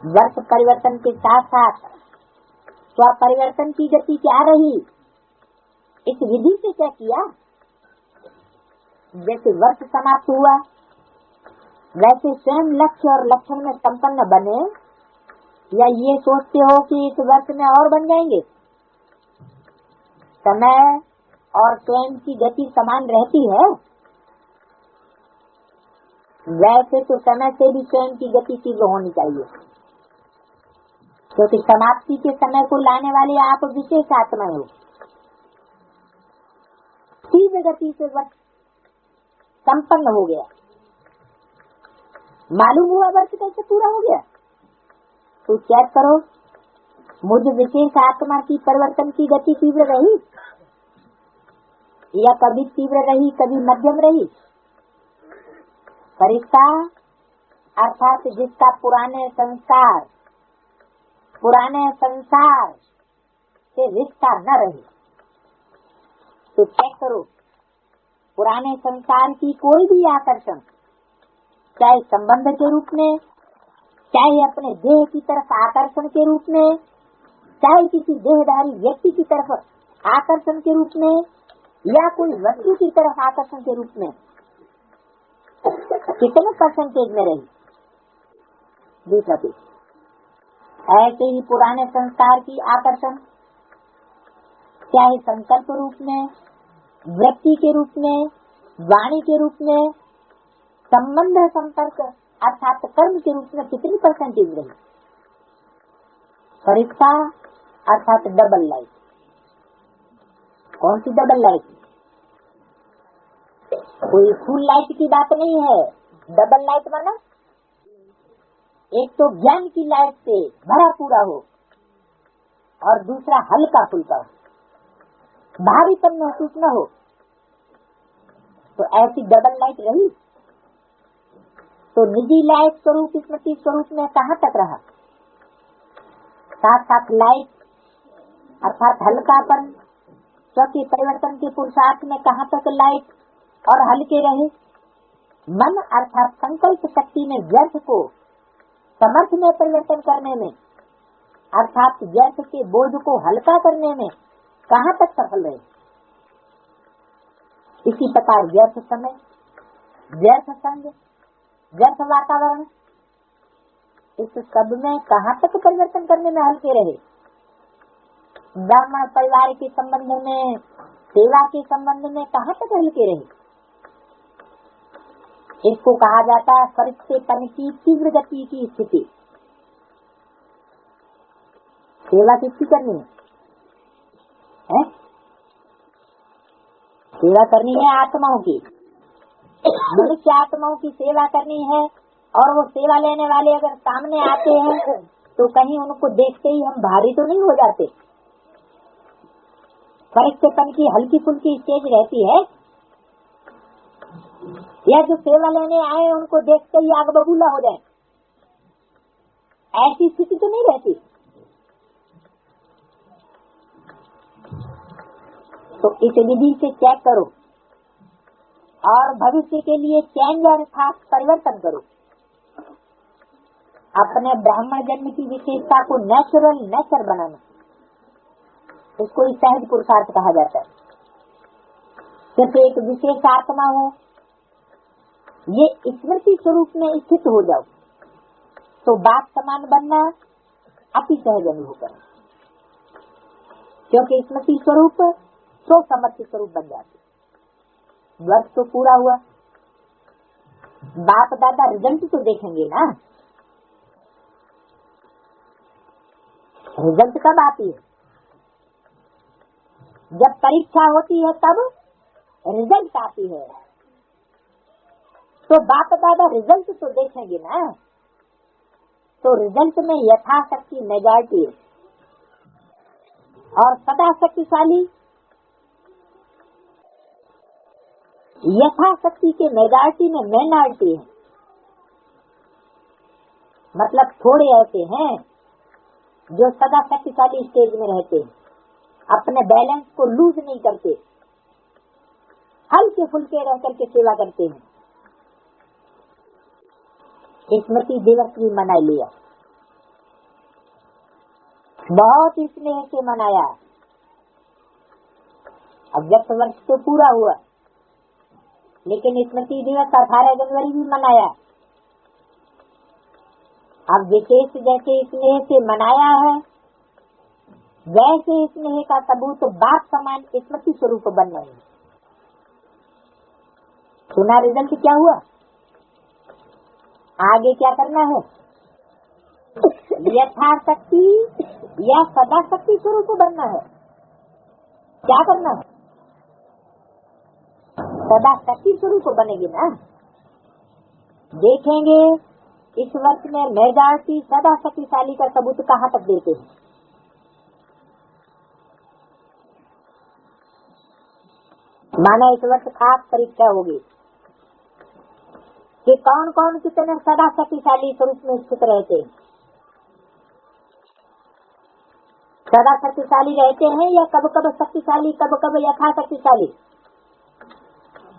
वर्ष परिवर्तन के साथ साथ स्व परिवर्तन की गति क्या रही, इस विधि से क्या किया? जैसे वर्ष समाप्त हुआ वैसे स्वयं लक्ष्य और लक्षण में संपन्न बने, या ये सोचते हो कि इस वर्ष में और बन जाएंगे? समय और स्वयं की गति समान रहती है। वैसे तो समय से भी स्वयं की गति तीव्र होनी चाहिए, क्योंकि समाप्ति के समय को लाने वाले आप विशेष आत्मा हो। तीव्र गति से वर्ष संपन्न हो गया। मालूम हुआ वर्ष कैसे पूरा हो गया? तो चेक करो, मुझ विशेष आत्मा की परिवर्तन की गति तीव्र रही या कभी तीव्र रही कभी मध्यम रही? फरिश्ता अर्थात जिसका पुराने संसार से रिश्ता न रहे, तो चेक करो पुराने संसार की कोई भी आकर्षण, चाहे संबंध के रूप में, चाहे अपने देह की तरफ आकर्षण के रूप में, चाहे किसी देहधारी व्यक्ति की तरफ आकर्षण के रूप में, या कोई वस्तु की तरफ आकर्षण के रूप में, कितने परसेंटेज में रही? दूसरा पेज। ऐसे ही पुराने संस्कार की आकर्षण चाहे संकल्प रूप में, वृत्ति के रूप में, वाणी के रूप में, संबंध संपर्क अर्थात कर्म के रूप में कितनी परसेंटेज रही? फरिश्ता अर्थात डबल लाइट। कौन सी डबल लाइट? कोई फुल लाइट की बात नहीं है। डबल लाइट माना एक तो ज्ञान की लाइट से भरा पूरा हो और दूसरा हल्का फुल्का हो, भारीपन महसूस न हो। तो ऐसी डबल लाइट रही तो निजी लाइट स्वरूप स्मृति स्वरूप में कहाँ तक रहा? साथ साथ लाइट अर्थात हल्कापन स्व के परिवर्तन के पुरुषार्थ में कहाँ तक लाइट और हल्के रहे? मन अर्थात संकल्प शक्ति में व्यर्थ को समर्थ में परिवर्तन करने में अर्थात व्यर्थ के बोझ को हल्का करने में कहाँ तक सफल रहे? इसी प्रकार व्यर्थ समय, व्यर्थ संग, व्यर्थ वातावरण, इस सब में कहाँ तक परिवर्तन करने में हल्के रहे? ब्राह्मण परिवार के संबंध में, सेवा के संबंध में कहाँ तक हल्के रहे? इसको कहा जाता है फरिश्तेपन की तीव्र गति की स्थिति। सेवा किसकी करनी है? सेवा करनी है आत्माओं की। मनुष्य आत्माओं की सेवा करनी है और वो सेवा लेने वाले अगर सामने आते हैं तो कहीं उनको देखते ही हम भारी तो नहीं हो जाते? फरिश्तेपन की हल्की फुल्की स्टेज रहती है या जो सेवा लेने आए उनको देखते ही आग बबूला हो जाए, ऐसी स्थिति तो नहीं रहती। तो इस विधि से चेक करो और भविष्य के लिए चेंज अर्थात परिवर्तन करो। अपने ब्राह्मण जन्म की विशेषता को नेचुरल नेचर बनाना, उसको ही सहज पुरुषार्थ कहा जाता है। सिर्फ एक विशेष आत्मा हो, ये स्मृति स्वरूप में स्थित हो जाओ तो बात समान बनना अति सहज अनुभव करें, क्योंकि स्मृति स्वरूप तो समर्थ स्वरूप बन जाते। वर्ष तो पूरा हुआ, बाप दादा रिजल्ट तो देखेंगे ना। रिजल्ट कब आती है? जब परीक्षा होती है तब रिजल्ट आती है। तो बाप दादा रिजल्ट तो देखेंगे ना। तो रिजल्ट में यथाशक्ति मेजॉरिटी और सदा शक्तिशाली यथाशक्ति के मेजॉरिटी में माइनॉरिटी है। मतलब थोड़े ऐसे हैं जो सदा शक्तिशाली स्टेज में रहते हैं, अपने बैलेंस को लूज नहीं करते, हल्के फुल्के रह करके सेवा करते हैं। स्मृति दिवस भी मना लिया, बहुत स्नेह से मनाया। अब 10 वर्ष तो पूरा हुआ, लेकिन स्मृति दिवस 18 जनवरी भी मनाया। अब विशेष जैसे स्नेह से मनाया है, वैसे स्नेह का सबूत बाप समान स्मृति स्वरूप बन रहे हैं। सुना रिजल्ट क्या हुआ? आगे क्या करना है? यथाशक्ति या सदा शक्ति स्वरूप बनना है। क्या करना है? सदा शक्ति स्वरूप बनेगी ना। देखेंगे इस वर्ष में मेजॉरिटी सदा शक्तिशाली का सबूत कहाँ तक देते हैं। माना इस वर्ष खास परीक्षा होगी कि कौन कौन कितने सदा शक्तिशाली स्वरूप में स्थित रहते हैं। सदा शक्तिशाली रहते हैं या कब कब शक्तिशाली, कब कब यथा शक्तिशाली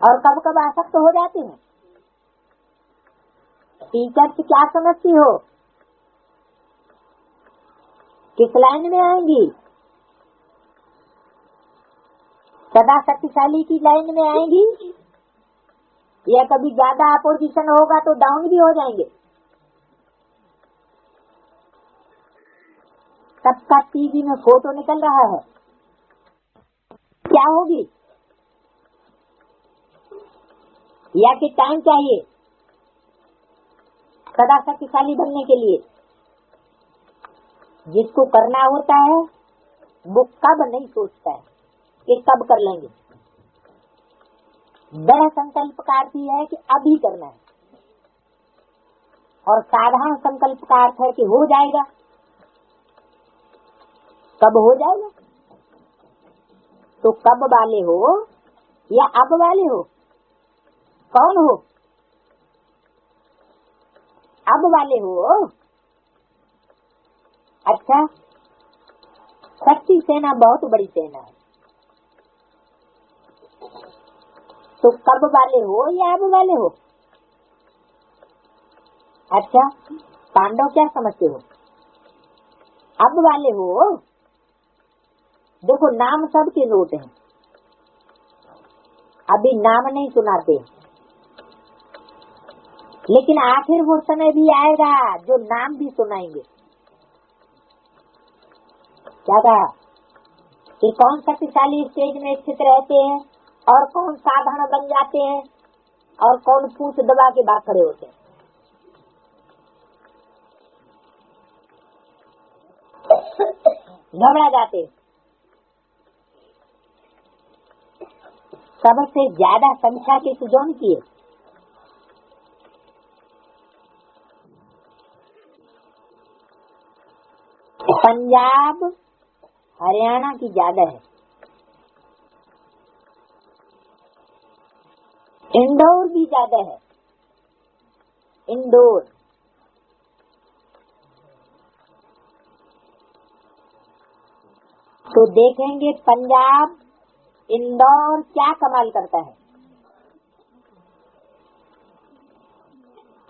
और कब कब आसक्त हो जाते हैं। टीचर से क्या समझती हो? किस लाइन में आएंगी? सदा शक्तिशाली की लाइन में आएंगी या कभी ज्यादा अपोजिशन होगा तो डाउन भी हो जाएंगे। सबका टीवी में फोटो निकल रहा है, क्या होगी? या कि टाइम चाहिए सदा शक्तिशाली बनने के लिए? जिसको करना होता है वो कब नहीं सोचता है कि कब कर लेंगे। दृढ़ संकल्प का अर्थ यह है कि अभी करना है, और साधारण संकल्प का अर्थ है कि हो जाएगा। कब हो जाएगा? तो कब वाले हो या अब वाले हो? कौन हो? अब वाले हो? अच्छा, शक्ति सेना बहुत बड़ी सेना है, तो कब वाले हो या अब वाले हो? अच्छा, पांडव क्या समझते हो? अब वाले हो? देखो, नाम सबके नोट हैं, अभी नाम नहीं सुनाते, लेकिन आखिर वो समय भी आएगा जो नाम भी सुनाएंगे। क्या कहा कि कौन शक्तिशाली स्टेज में स्थित रहते हैं और कौन साधारण बन जाते हैं और कौन पूंछ दबा के बाहर खड़े होते हैं। घबरा जाते। सबसे ज्यादा संख्या किस जोन की है? पंजाब हरियाणा की ज्यादा है, इंदौर भी ज्यादा है। इंदौर तो देखेंगे पंजाब इंदौर क्या कमाल करता है,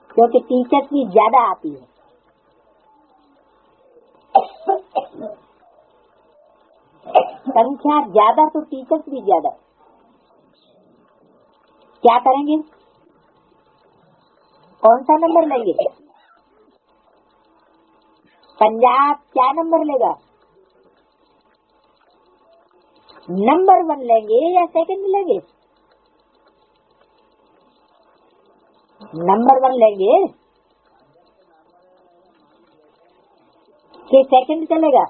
क्योंकि टीचर्स भी ज्यादा आती है। संख्या ज्यादा तो टीचर्स भी ज्यादा। क्या करेंगे? कौन सा नंबर लेंगे? पंजाब क्या नंबर लेगा? नंबर 1 लेंगे या सेकंड लेंगे? नंबर 1 लेंगे कि सेकंड चलेगा?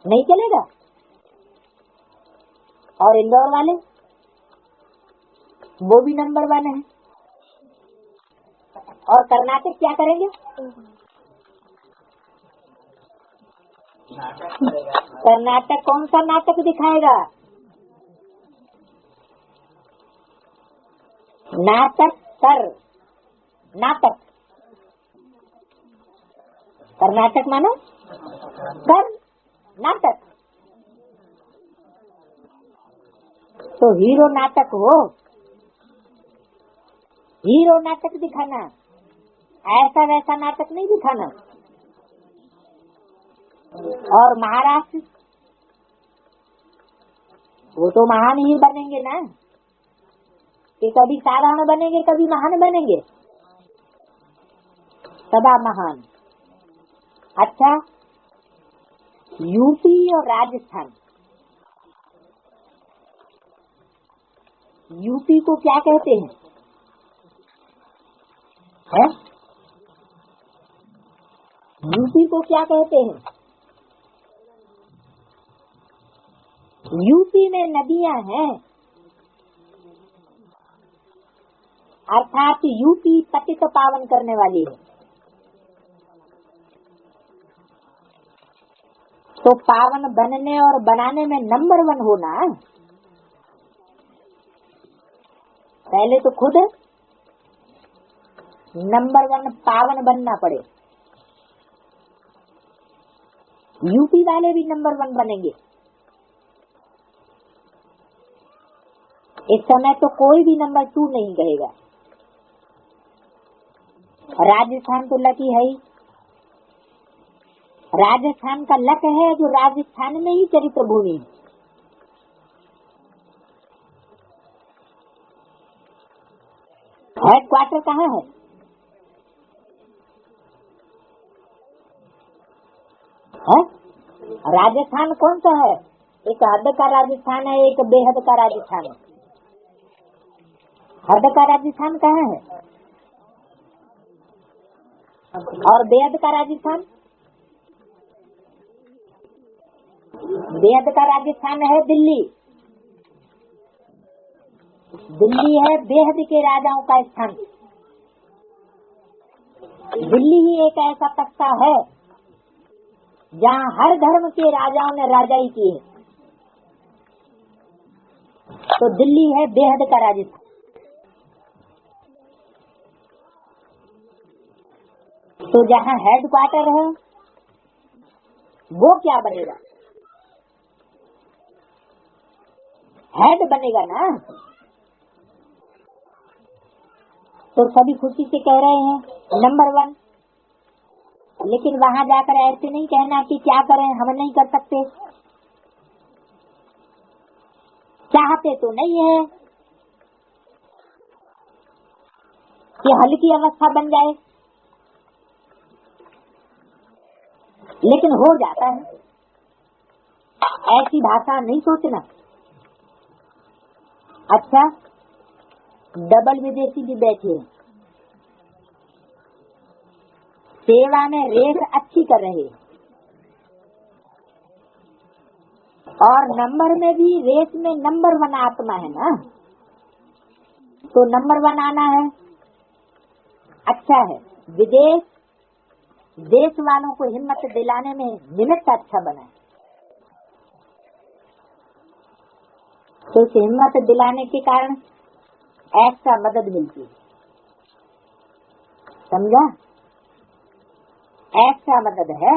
नहीं चलेगा। और इंदौर वाले वो भी नंबर 1 है। और कर्नाटक क्या करेंगे? कर्नाटक कौन सा नाटक दिखाएगा? नाटक कर, नाटक। कर्नाटक मानो कर नाटक। तो हीरो नाटक हो, हीरो नाटक दिखाना, ऐसा वैसा नाटक नहीं दिखाना। और महाराष्ट्र वो तो महान ही बनेंगे ना, कि कभी साधारण बनेंगे कभी महान बनेंगे, सदा महान। अच्छा, यूपी और राजस्थान, यूपी को क्या कहते हैं? है? यूपी को क्या कहते हैं? यूपी में नदियां हैं, अर्थात यूपी पतित पावन करने वाली है। तो पावन बनने और बनाने में नंबर 1 होना, पहले तो खुद नंबर 1 पावन बनना पड़े। यूपी वाले भी नंबर 1 बनेंगे। इस समय तो कोई भी नंबर 2 नहीं कहेगा। राजस्थान तो लकी है ही। राजस्थान का लक है जो राजस्थान में ही चरित्र भूमि है। हेड क्वार्टर कहाँ है? राजस्थान कौन सा है? एक हद का राजस्थान है, एक बेहद का राजस्थान है। हद का राजस्थान कहाँ है और बेहद का राजस्थान? बेहद का राजस्थान है दिल्ली। दिल्ली है बेहद के राजाओं का स्थान। दिल्ली ही एक ऐसा तख्ता है जहाँ हर धर्म के राजाओं ने राजाई की है। तो दिल्ली है बेहद का राजस्थान। तो जहाँ हेड क्वार्टर है वो क्या बनेगा? हेड बनेगा ना। तो सभी खुशी से कह रहे हैं नंबर 1, लेकिन वहाँ जाकर ऐसे नहीं कहना कि क्या करें, हम नहीं कर सकते। चाहते तो नहीं है कि हल्की अवस्था बन जाए, लेकिन हो जाता है। ऐसी भाषा नहीं सोचना। अच्छा, डबल विदेशी भी बैठे हैं, सेवा में रेस अच्छी कर रहे हैं और नंबर में भी रेस में नंबर 1 आत्मा है ना। तो नंबर 1 आना है, अच्छा है। विदेश देश वालों को हिम्मत दिलाने में निमित्त अच्छा बना है। तो इस हिम्मत दिलाने के कारण एक्स्ट्रा मदद मिलती है, समझा? एक्स्ट्रा मदद है।